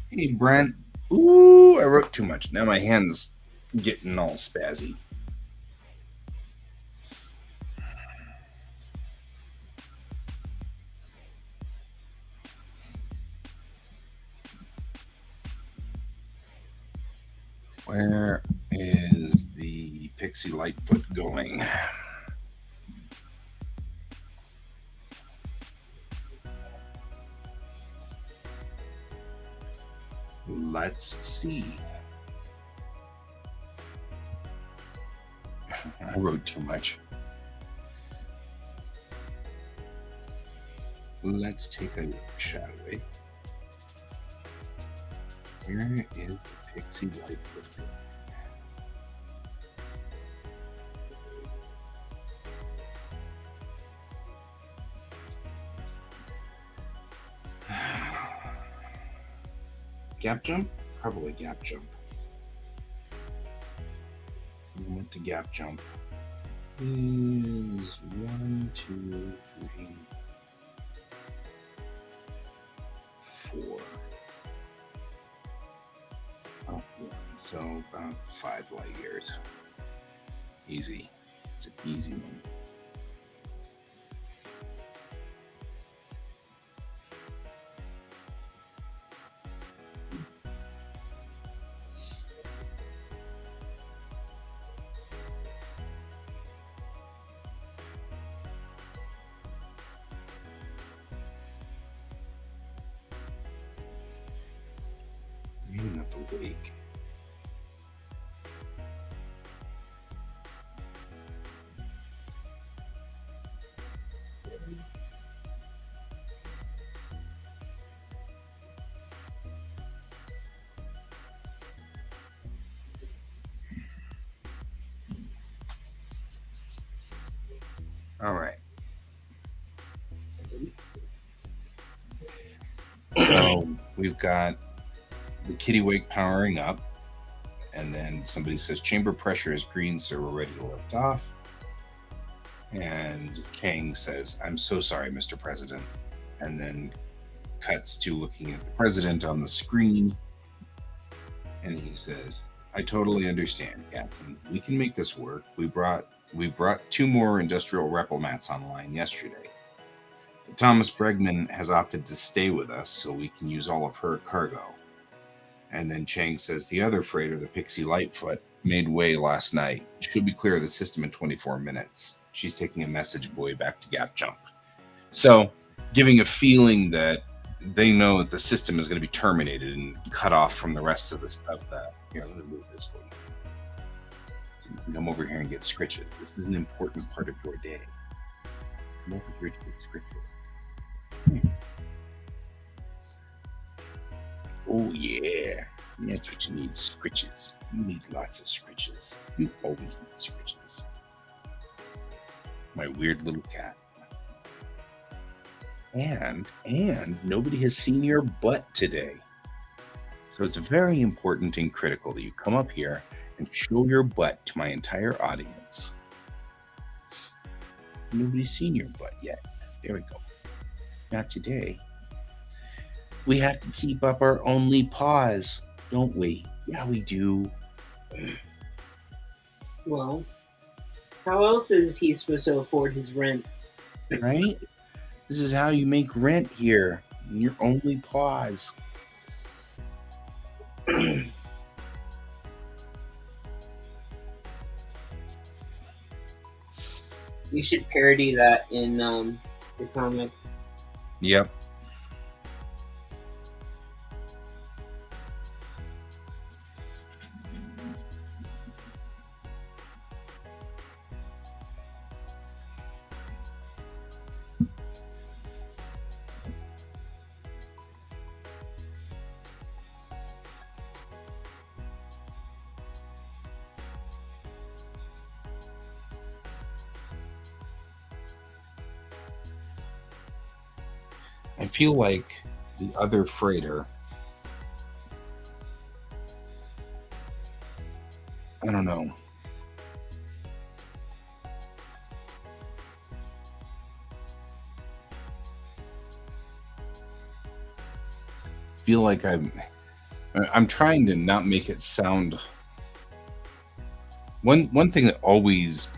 Hey, Brent. Ooh, I wrote too much. Now my hand's getting all spazzy. Where is the Pixie Lightfoot going? Let's see. I wrote too much. Let's take a shot away. Where is the Pixie Lightfoot going? Gap jump? Probably gap jump. We went to gap jump. Is 1, 2, 3, 4. Up 1, so about 5 light years. Easy. It's an easy one. Maybe not the wake. All right. So we've got the kitty wake powering up, and then somebody says chamber pressure is green, so we're ready to lift off. And Chang says, "I'm so sorry, Mr. President," and then cuts to looking at the president on the screen, and he says, "I totally understand, Captain. We can make this work. We brought 2 more industrial replomats online yesterday. Thomas Bregman has opted to stay with us, so we can use all of her cargo." And then Chang says, "The other freighter, the Pixie Lightfoot, made way last night. She'll be clear of the system in 24 minutes. She's taking a message buoy back to Gap Jump." So, giving a feeling that they know that the system is going to be terminated and cut off from the rest of this of that. Here, let me move this for you. So you can come over here and get scritches. This is an important part of your day. Come over here to get scritches. Oh yeah, that's what you need, scritches. You need lots of scritches. You always need scritches. My weird little cat. And nobody has seen your butt today. So it's very important and critical that you come up here and show your butt to my entire audience. Nobody's seen your butt yet. There we go. Not today. We have to keep up our only paws, don't we? Yeah, we do. Well, how else is he supposed to afford his rent? Right? This is how you make rent here. In your only paws. You should parody that in the comic. Yep. I feel like the other freighter, I don't know. Feel like I'm trying to not make it sound. One thing that always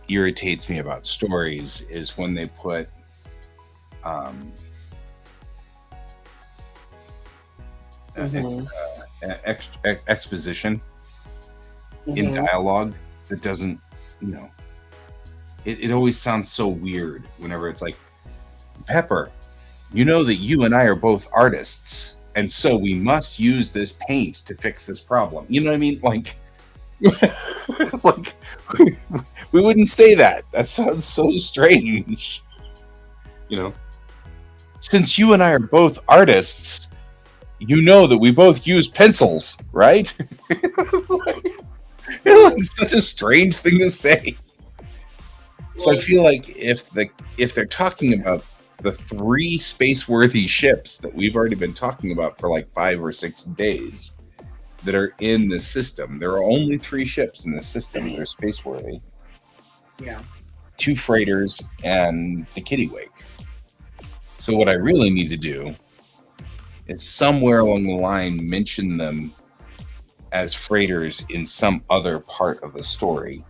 irritates me about stories is when they put Mhm. exposition in Mhm. dialogue that doesn't, you know, it always sounds so weird whenever it's like, Pepper, you know that you and I are both artists, and so we must use this paint to fix this problem. You know what I mean? Like, like we wouldn't say that. That sounds so strange. You know, since you and I are both artists, you know that we both use pencils, right? It's such a strange thing to say. So I Well, feel like if they're talking about the three space-worthy ships that we've already been talking about for like 5 or 6 days that are in the system, there are only three ships in the system that are space-worthy: yeah. 2 freighters and the Kittiwake. So what I really need to do is somewhere along the line mention them as freighters in some other part of the story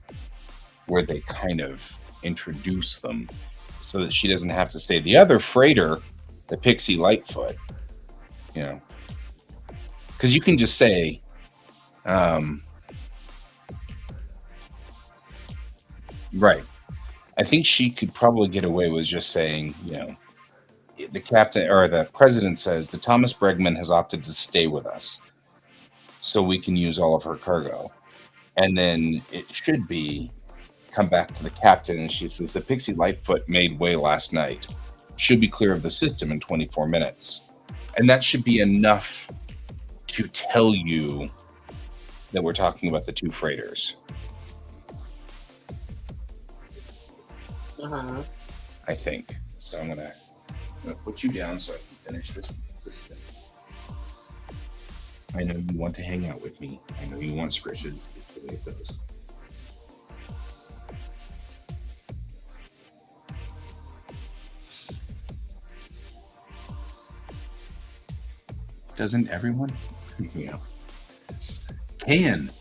where they kind of introduce them so that she doesn't have to say the other freighter, the Pixie Lightfoot, you know, because you can just say, um, right. I think she could probably get away with just saying, you know, the captain or the president says the Thomas Bregman has opted to stay with us so we can use all of her cargo. And then it should be come back to the captain and she says the Pixie Lightfoot made way last night. Should be clear of the system in 24 minutes. And that should be enough to tell you that we're talking about the 2 freighters. Uh-huh. I think. So I'm gonna put you down so I can finish this thing. I know you want to hang out with me. I know you want scritches. It's the way it goes. Doesn't everyone? Yeah. Can,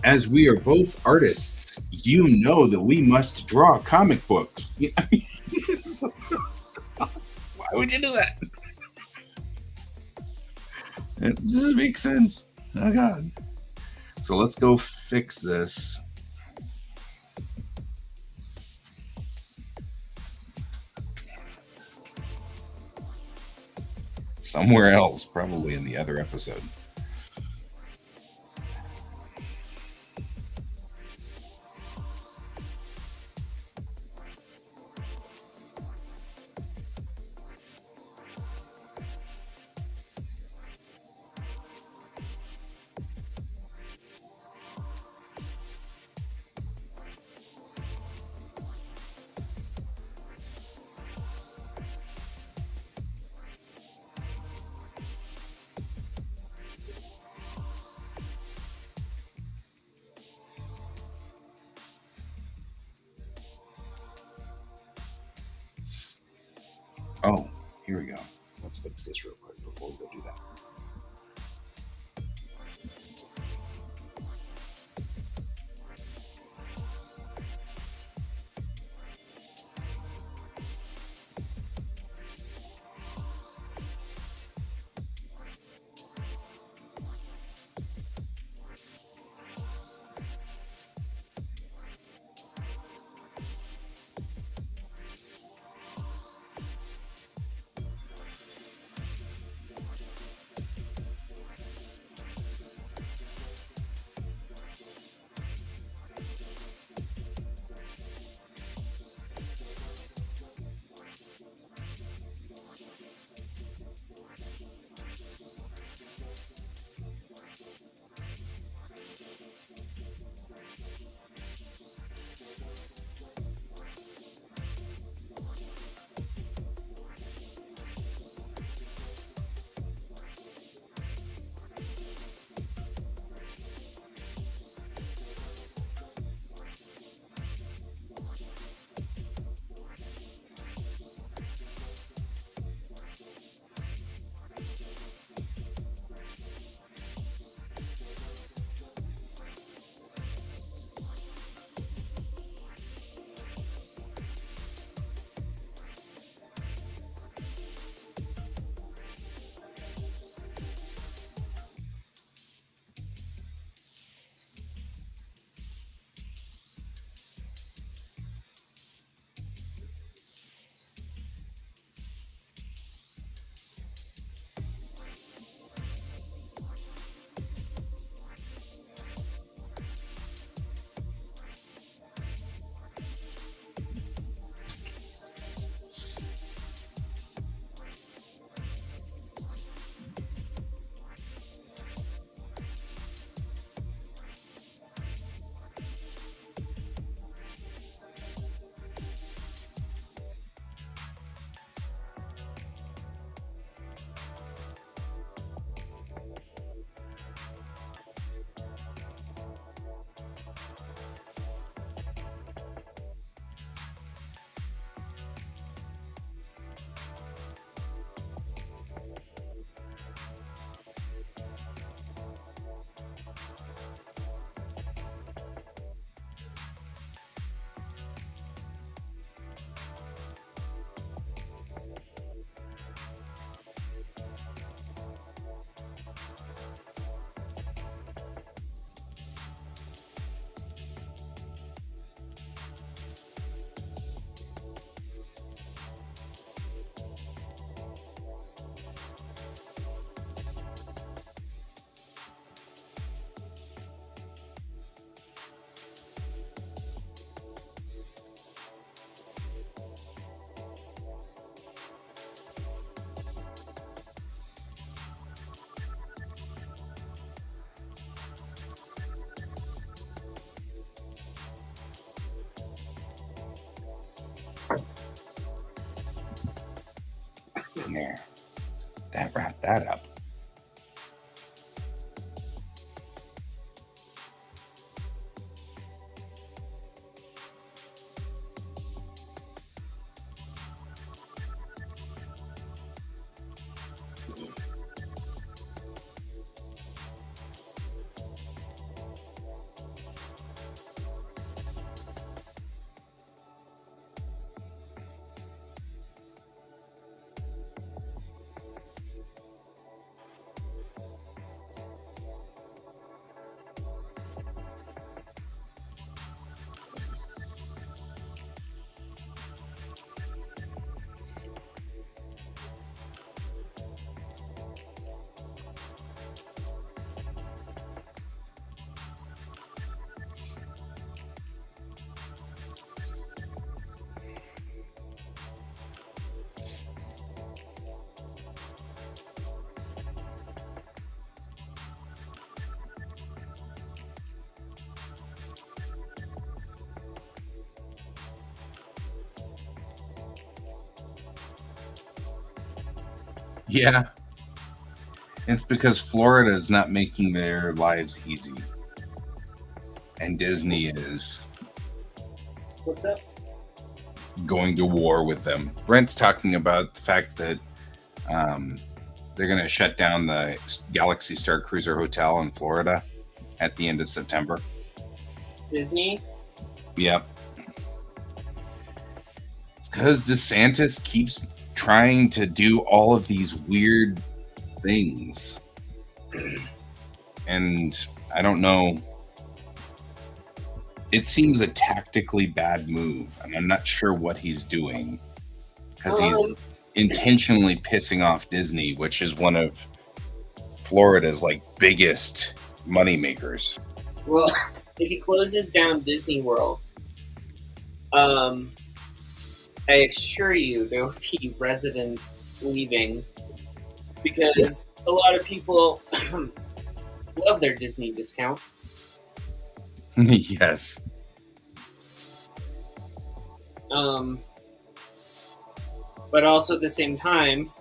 as we are both artists, you know that we must draw comic books. Yeah. Why would you do that? It doesn't make sense. Oh god. So let's go fix this. Somewhere else, probably in the other episode. Oh, here we go. Let's fix this real quick before we go do that. There. That wrapped that up. Yeah. It's because Florida is not making their lives easy. And Disney is What's up? going to war with them. Brent's talking about the fact that they're going to shut down the Galaxy Star Cruiser Hotel in Florida at the end of September. Disney? Yep. Because DeSantis keeps trying to do all of these weird things. And I don't know. It seems a tactically bad move, and I'm not sure what he's doing. Because he's intentionally pissing off Disney, which is one of Florida's like biggest money makers. Well, if he closes down Disney World, I assure you there will be residents leaving because a lot of people love their Disney discount. Yes. But also at the same time,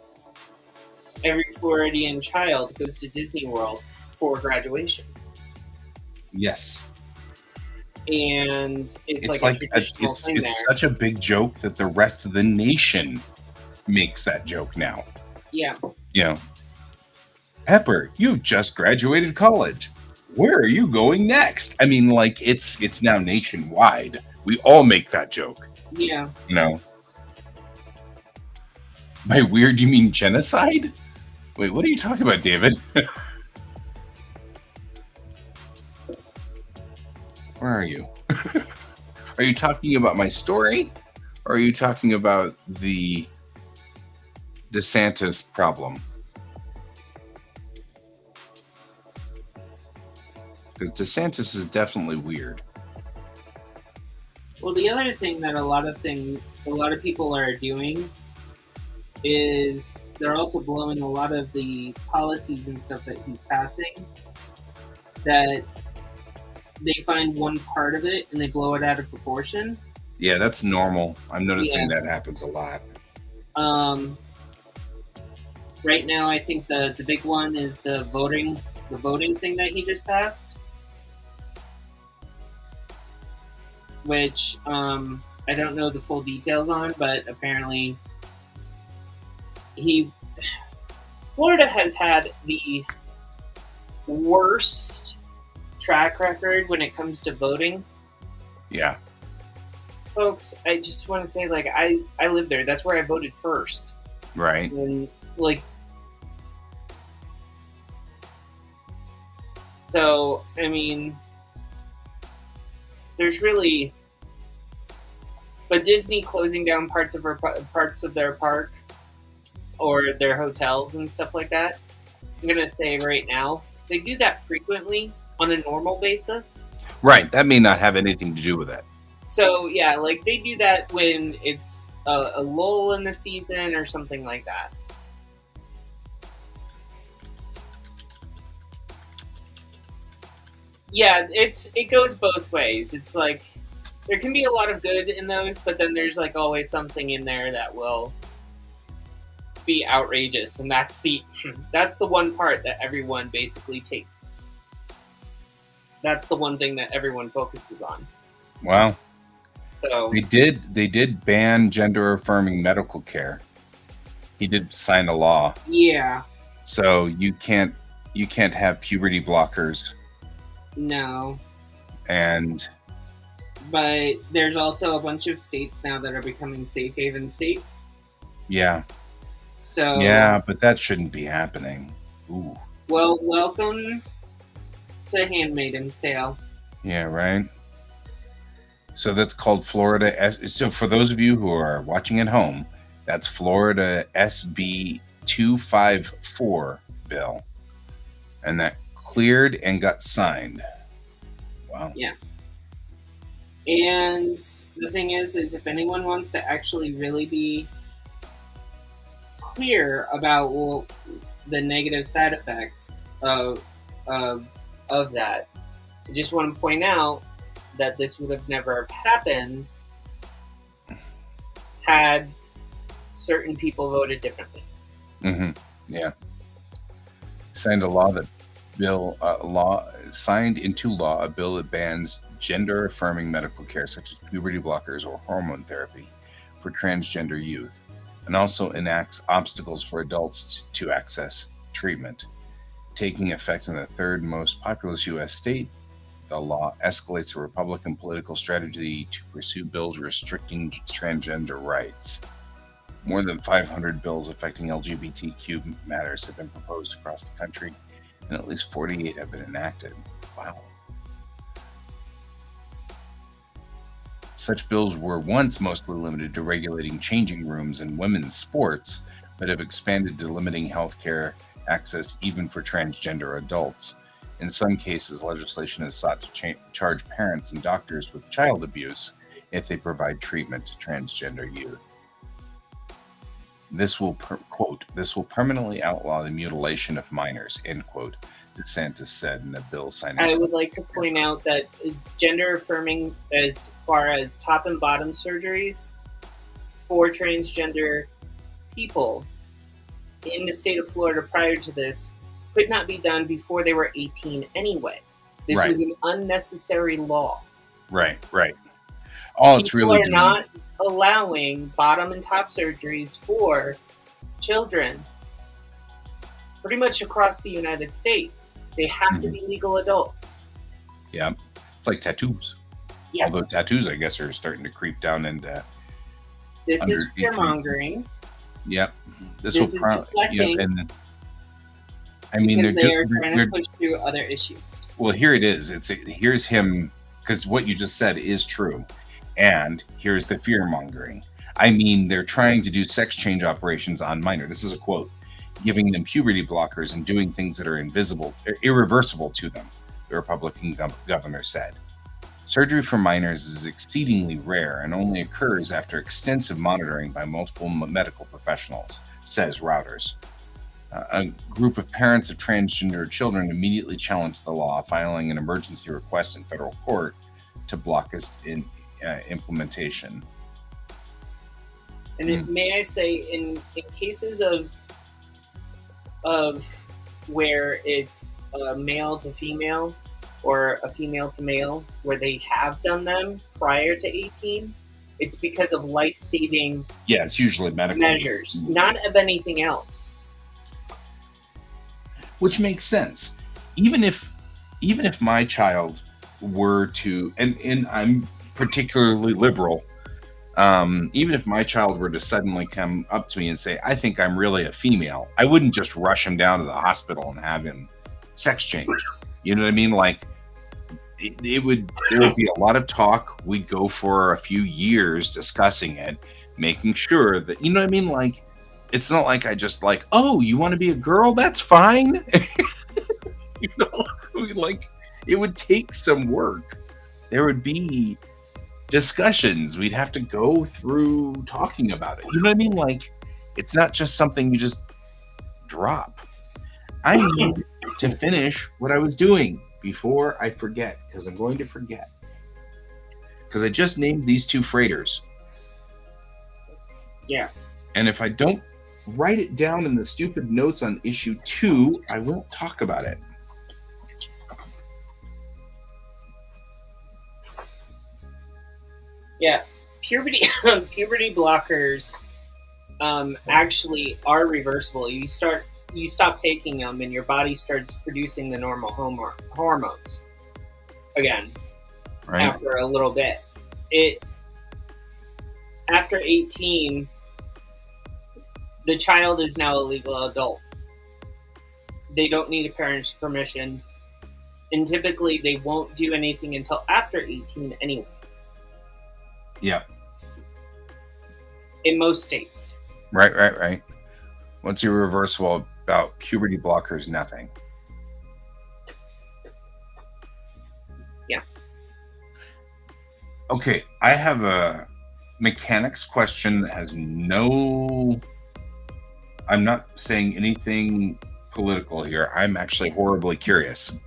every Floridian child goes to Disney World for graduation. Yes. And it's like a traditional thing there. It's such a big joke that the rest of the nation makes that joke now. Yeah. You know, Pepper, you've just graduated college. Where are you going next? I mean, like, it's now nationwide. We all make that joke. Yeah. You know? By weird, you mean genocide? Wait, what are you talking about, David? Where are you? Are you talking about my story? Or are you talking about the DeSantis problem? Because DeSantis is definitely weird. Well, the other thing that a lot of people are doing is they're also blowing a lot of the policies and stuff that he's passing. That they find one part of it and they blow it out of proportion. Yeah, that's normal. I'm noticing that happens a lot. Right now, I think the big one is the voting thing that he just passed. Which I don't know the full details on, but apparently Florida has had the worst track record when it comes to voting. Yeah. Folks, I just want to say, like, I live there. That's where I voted first. Right. And, like, so, I mean, there's really, but Disney closing down parts of their park or their hotels and stuff like that, I'm gonna say right now, they do that frequently on a normal basis. Right. That may not have anything to do with it. So yeah, like they do that when it's a lull in the season or something like that. Yeah, it goes both ways. It's like there can be a lot of good in those, but then there's like always something in there that will be outrageous, and that's the one part that everyone basically takes. That's the one thing that everyone focuses on. Wow. So they did ban gender affirming medical care. He did sign a law. Yeah. So you can't have puberty blockers. No. But there's also a bunch of states now that are becoming safe haven states. Yeah. So yeah, but that shouldn't be happening. Ooh. Well, welcome to Handmaid's Tale. Yeah, right. So that's called Florida. So for those of you who are watching at home, that's Florida SB 254 bill, and that cleared and got signed. Wow. Yeah. And the thing is if anyone wants to actually really be clear about the negative side effects of that, I just want to point out that this would have never happened had certain people voted differently. Mm-hmm. Yeah. Signed into law a bill that bans gender affirming medical care such as puberty blockers or hormone therapy for transgender youth, and also enacts obstacles for adults to access treatment. Taking effect in the third most populous U.S. state, the law escalates a Republican political strategy to pursue bills restricting transgender rights. More than 500 bills affecting LGBTQ matters have been proposed across the country, and at least 48 have been enacted. Wow. Such bills were once mostly limited to regulating changing rooms in women's sports, but have expanded to limiting healthcare access even for transgender adults. In some cases, legislation has sought to charge parents and doctors with child abuse if they provide treatment to transgender youth. This will, quote, this will permanently outlaw the mutilation of minors, end quote, DeSantis said in the bill signing. I would like to point out that gender affirming, as far as top and bottom surgeries for transgender people in the state of Florida prior to this, could not be done before they were 18 anyway. This was an unnecessary law. Right. All it's really doing, not allowing bottom and top surgeries for children pretty much across the United States. They have to be legal adults. Yeah. It's like tattoos. Yeah. Although tattoos, I guess, are starting to creep down into... This is fear-mongering. Yep. This will probably... and I mean, they're trying to push through other issues. Well, here it is. Here's him, because what you just said is true. And here's the fear-mongering. I mean, they're trying to do sex change operations on minor. This is a quote. Giving them puberty blockers and doing things that are irreversible to them, the Republican governor said. Surgery for minors is exceedingly rare and only occurs after extensive monitoring by multiple medical professionals, says Routers. A group of parents of transgender children immediately challenged the law, filing an emergency request in federal court to block its implementation. And may I say, in cases of where it's a male to female or a female to male, where they have done them prior to 18, it's because of life-saving it's usually medical measures, not of anything else. Which makes sense. Even if my child were to, and I'm particularly liberal, even if my child were to suddenly come up to me and say, I think I'm really a female, I wouldn't just rush him down to the hospital and have him sex change. You know what I mean? Like, there would be a lot of talk. We'd go for a few years discussing it, making sure that, you know what I mean? Like, it's not like I just like, oh, you want to be a girl? That's fine. You know, like, it would take some work. There would be discussions. We'd have to go through talking about it. You know what I mean? Like, it's not just something you just drop. I need to finish what I was doing before I forget, because I'm going to forget. Because I just named these two freighters. Yeah. And if I don't write it down in the stupid notes on issue 2. I won't talk about it. Yeah, puberty blockers actually are reversible. You stop taking them, and your body starts producing the normal hormones again. Right. After a little bit. After 18, the child is now a legal adult. They don't need a parent's permission, and typically they won't do anything until after 18 anyway. Yeah. In most states. Right. What's irreversible about puberty blockers? Nothing. Yeah. Okay, I have a mechanics question that has no... I'm not saying anything political here. I'm actually horribly curious.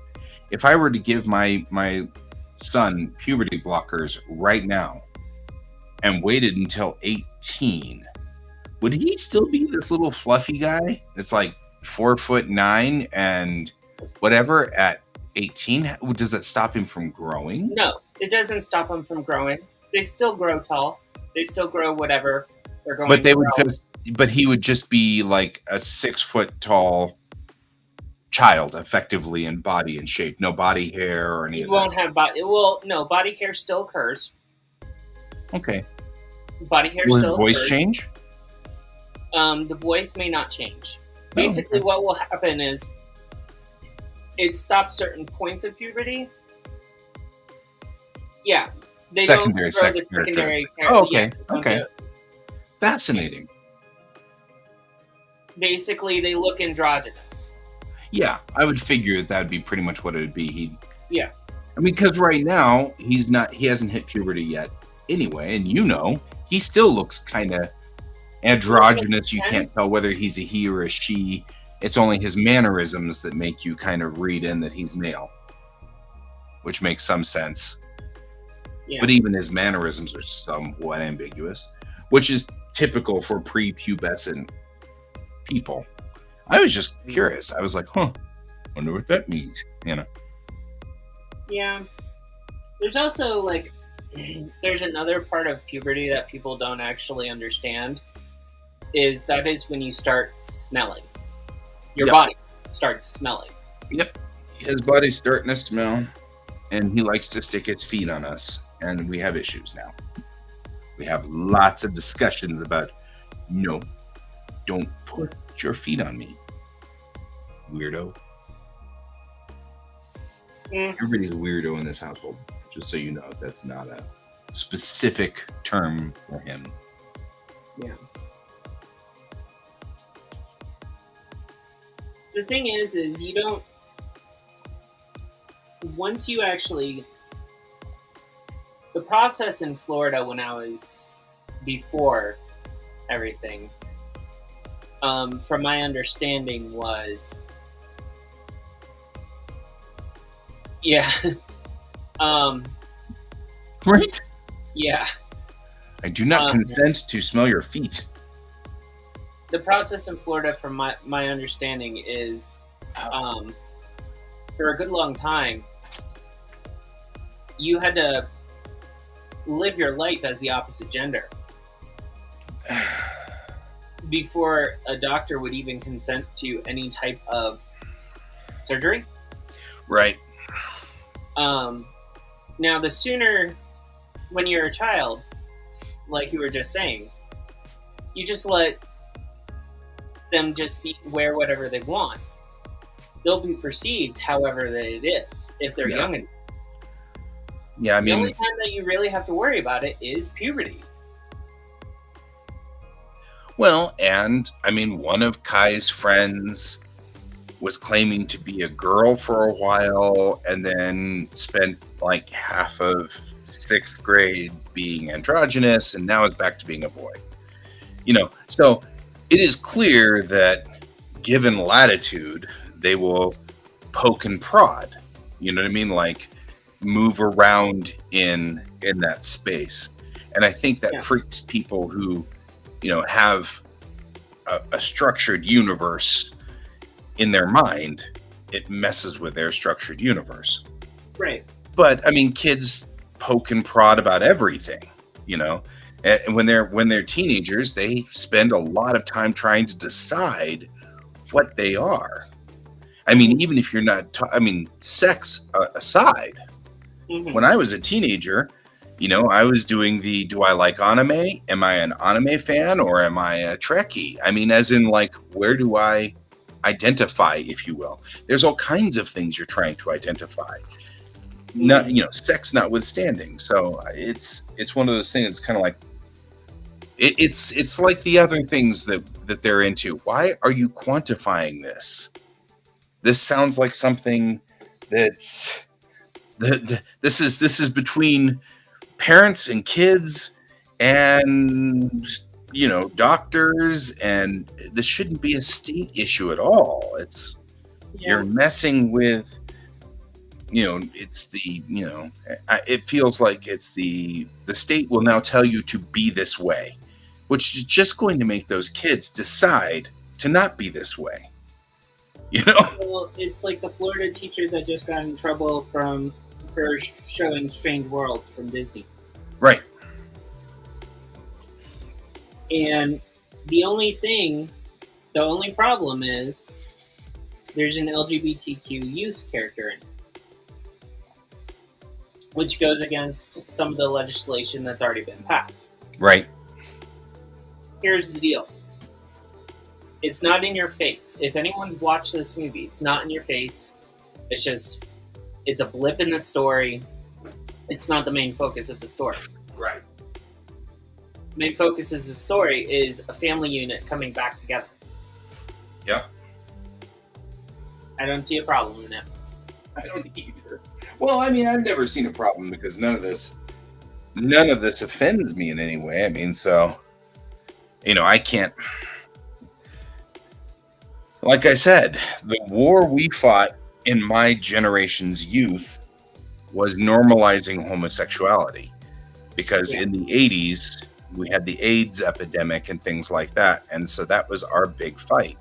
If I were to give my son puberty blockers right now and waited until 18, would he still be this little fluffy guy that's like 4'9" and whatever at 18? Does that stop him from growing? No, it doesn't stop them from growing. They still grow tall. They still grow whatever they're going. But they would but he would just be like a 6 foot tall child, effectively, in body and shape. No body hair or anything. He won't have body. Well, no, body hair still occurs. Okay. Body hair will still his voice occurs. Change? The voice may not change. Basically, okay. What will happen is it stops certain points of puberty. Yeah. They secondary. Oh, okay. Yeah, okay. Fascinating. Basically, they look androgynous. Yeah, I would figure that'd be pretty much what it would be. Yeah. I mean, because right now he hasn't hit puberty yet anyway, and he still looks kind of androgynous. You can't tell whether he's a he or a she. It's only his mannerisms that make you kind of read in that he's male, which makes some sense. Yeah. But even his mannerisms are somewhat ambiguous, which is typical for prepubescent people. I was just curious. I was like, wonder what that means, Yeah. There's also, there's another part of puberty that people don't actually understand, is when you start smelling. Your body starts smelling. Yep. His body's starting to smell, and he likes to stick his feet on us, and we have issues now. We have lots of discussions about, no, don't put your feet on me, weirdo. Everybody's a weirdo in this household, just so you know. That's not a specific term for him. Yeah. The thing is you don't... Once you actually... The process in Florida when I was before everything, from my understanding was... Yeah. Right? Yeah. I do not consent to smell your feet. The process in Florida, from my understanding, is for a good long time, you had to live your life as the opposite gender before a doctor would even consent to any type of surgery. Right. Now, the sooner, when you're a child, like you were just saying, you just let them just wear whatever they want. They'll be perceived however that it is if they're young enough. Yeah, I mean, the only time that you really have to worry about it is puberty. Well, and I mean, one of Kai's friends was claiming to be a girl for a while, and then spent like half of 6th grade being androgynous, and now is back to being a boy. So it is clear that given latitude, they will poke and prod. You know what I mean? Like move around in that space. And I think that freaks people who, have a structured universe in their mind, it messes with their structured universe. Right. But I mean, kids poke and prod about everything, you know. And when they're teenagers, they spend a lot of time trying to decide what they are. I mean, even if you're not, I mean, sex aside, when I was a teenager, you know, I was doing the, do I like anime? Am I an anime fan or am I a Trekkie? I mean, as in, like, where do I identify, if you will? There's all kinds of things you're trying to identify. Not, you know, sex notwithstanding. So it's one of those things. It's kind of like it's like the other things that they're into. Why are you quantifying this? This sounds like something that's this is between parents and kids and, you know, doctors, and this shouldn't be a state issue at all. It's you're messing with, you know, it's the, you know, it feels like it's the state will now tell you to be this way, which is just going to make those kids decide to not be this way. You know? Well, it's like the Florida teacher that just got in trouble for showing Strange World from Disney. Right. And the only problem is there's an LGBTQ youth character in it, which goes against some of the legislation that's already been passed. Right. Here's the deal. It's not in your face. If anyone's watched this movie, it's not in your face. It's just, it's a blip in the story. It's not the main focus of the story. Right. The main focus of the story is a family unit coming back together. Yep. I don't see a problem in it. I don't either. Well, I mean, I've never seen a problem because none of this offends me in any way. I mean, so, you know, I can't, like I said, the war we fought in my generation's youth was normalizing homosexuality, because in the 80s we had the AIDS epidemic and things like that, and so that was our big fight.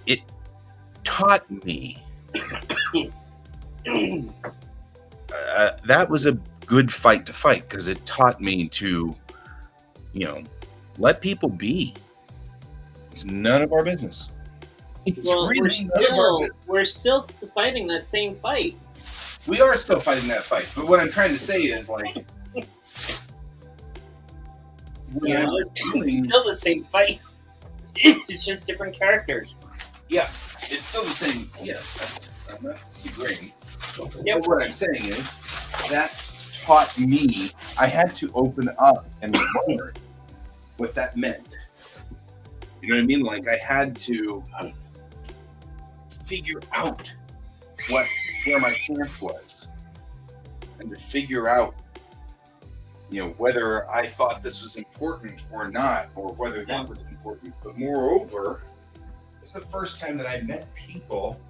It taught me that was a good fight to fight, because it taught me to, you know, let people be. It's none of our business. Well, we're still fighting that same fight. We are still fighting that fight, but what I'm trying to say is, like, it's still the same fight. It's just different characters. Yeah, it's still the same. Yes, I'm not disagreeing. But what I'm saying is that taught me, I had to open up and learn what that meant. You know what I mean? Like, I had to figure out where my stance was, and to figure out, you know, whether I thought this was important or not, or whether that was important. But moreover, it's the first time that I met people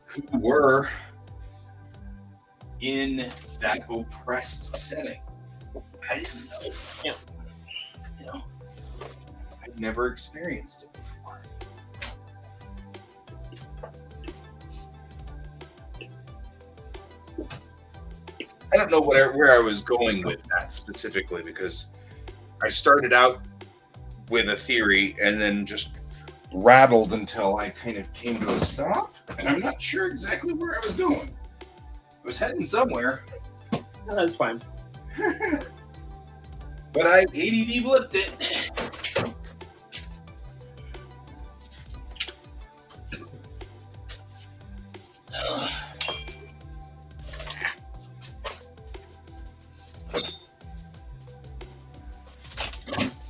who were in that oppressed setting. I didn't know. You know, I'd never experienced it before. I don't know where I was going with that specifically, because I started out with a theory and then just rattled until I kind of came to a stop, and I'm not sure exactly where I was going. I was heading somewhere. No, that's fine. But I ADD blipped it.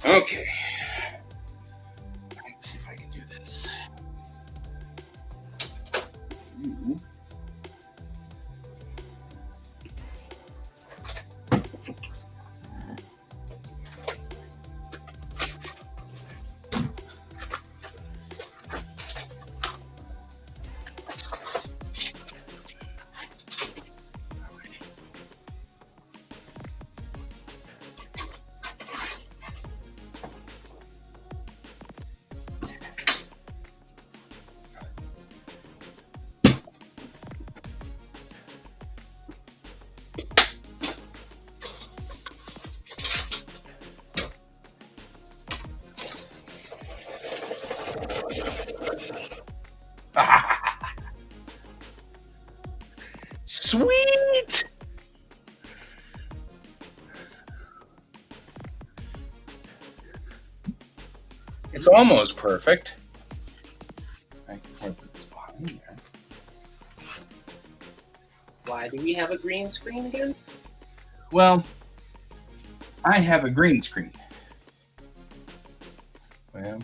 Okay. Let's see if I can do this. It's almost perfect. I can put this behind there. Why do we have a green screen again? Well, I have a green screen. Well,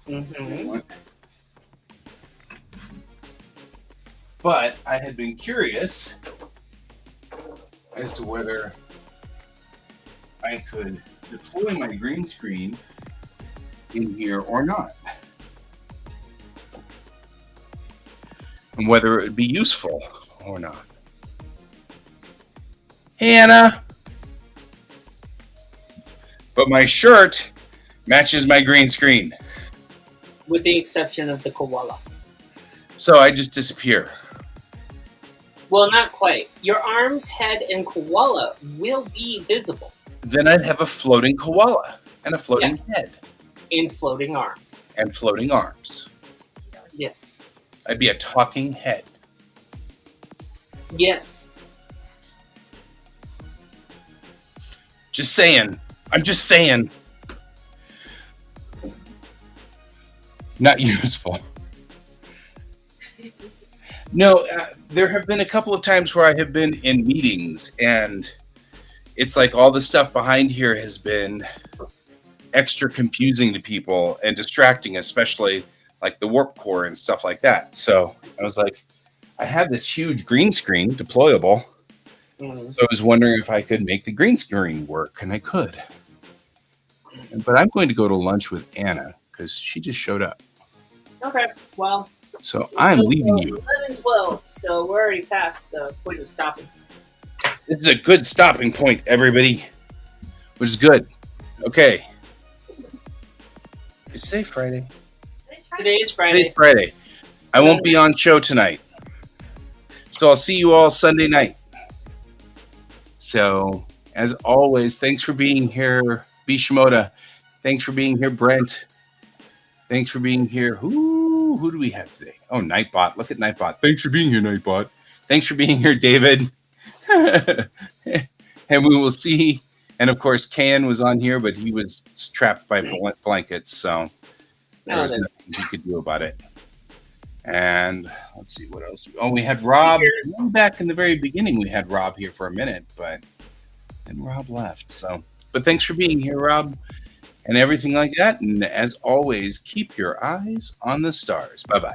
Mm-hmm. but I had been curious as to whether I could deploy my green screen in here or not, and whether it would be useful or not. Hannah, but my shirt matches my green screen, With the exception of the koala. so I just disappear. Well, not quite. Your arms, head, and koala will be visible Then I'd have a floating koala and a floating head in floating arms. and floating arms. Yes. I'd be a talking head. Yes. Just saying. I'm just saying. Not useful. No, there have been a couple of times where I have been in meetings, and it's like all the stuff behind here has been extra confusing to people and distracting, especially like the warp core and stuff like that. So I was like, I have this huge green screen deployable. Mm. So I was wondering if I could make the green screen work, and I could. But I'm going to go to lunch with Anna because she just showed up. Okay. Well. So I'm leaving you. 11:12, so we're already past the point of stopping. This is a good stopping point, everybody, which is good. Okay. Is today Friday? Today's Friday. Today's Friday. I won't be on show tonight. So I'll see you all Sunday night. So, as always, thanks for being here, B. Shimoda. Thanks for being here, Brent. Thanks for being here. Who do we have today? Oh, Nightbot. Look at Nightbot. Thanks for being here, Nightbot. Thanks for being here, David. And we will see. And of course, Can was on here, but he was trapped by blankets, so there was nothing he could do about it. And let's see what else. Oh, we had Rob back in the very beginning. We had Rob here for a minute, but then Rob left. So, but thanks for being here, Rob, and everything like that. And as always, keep your eyes on the stars. Bye bye.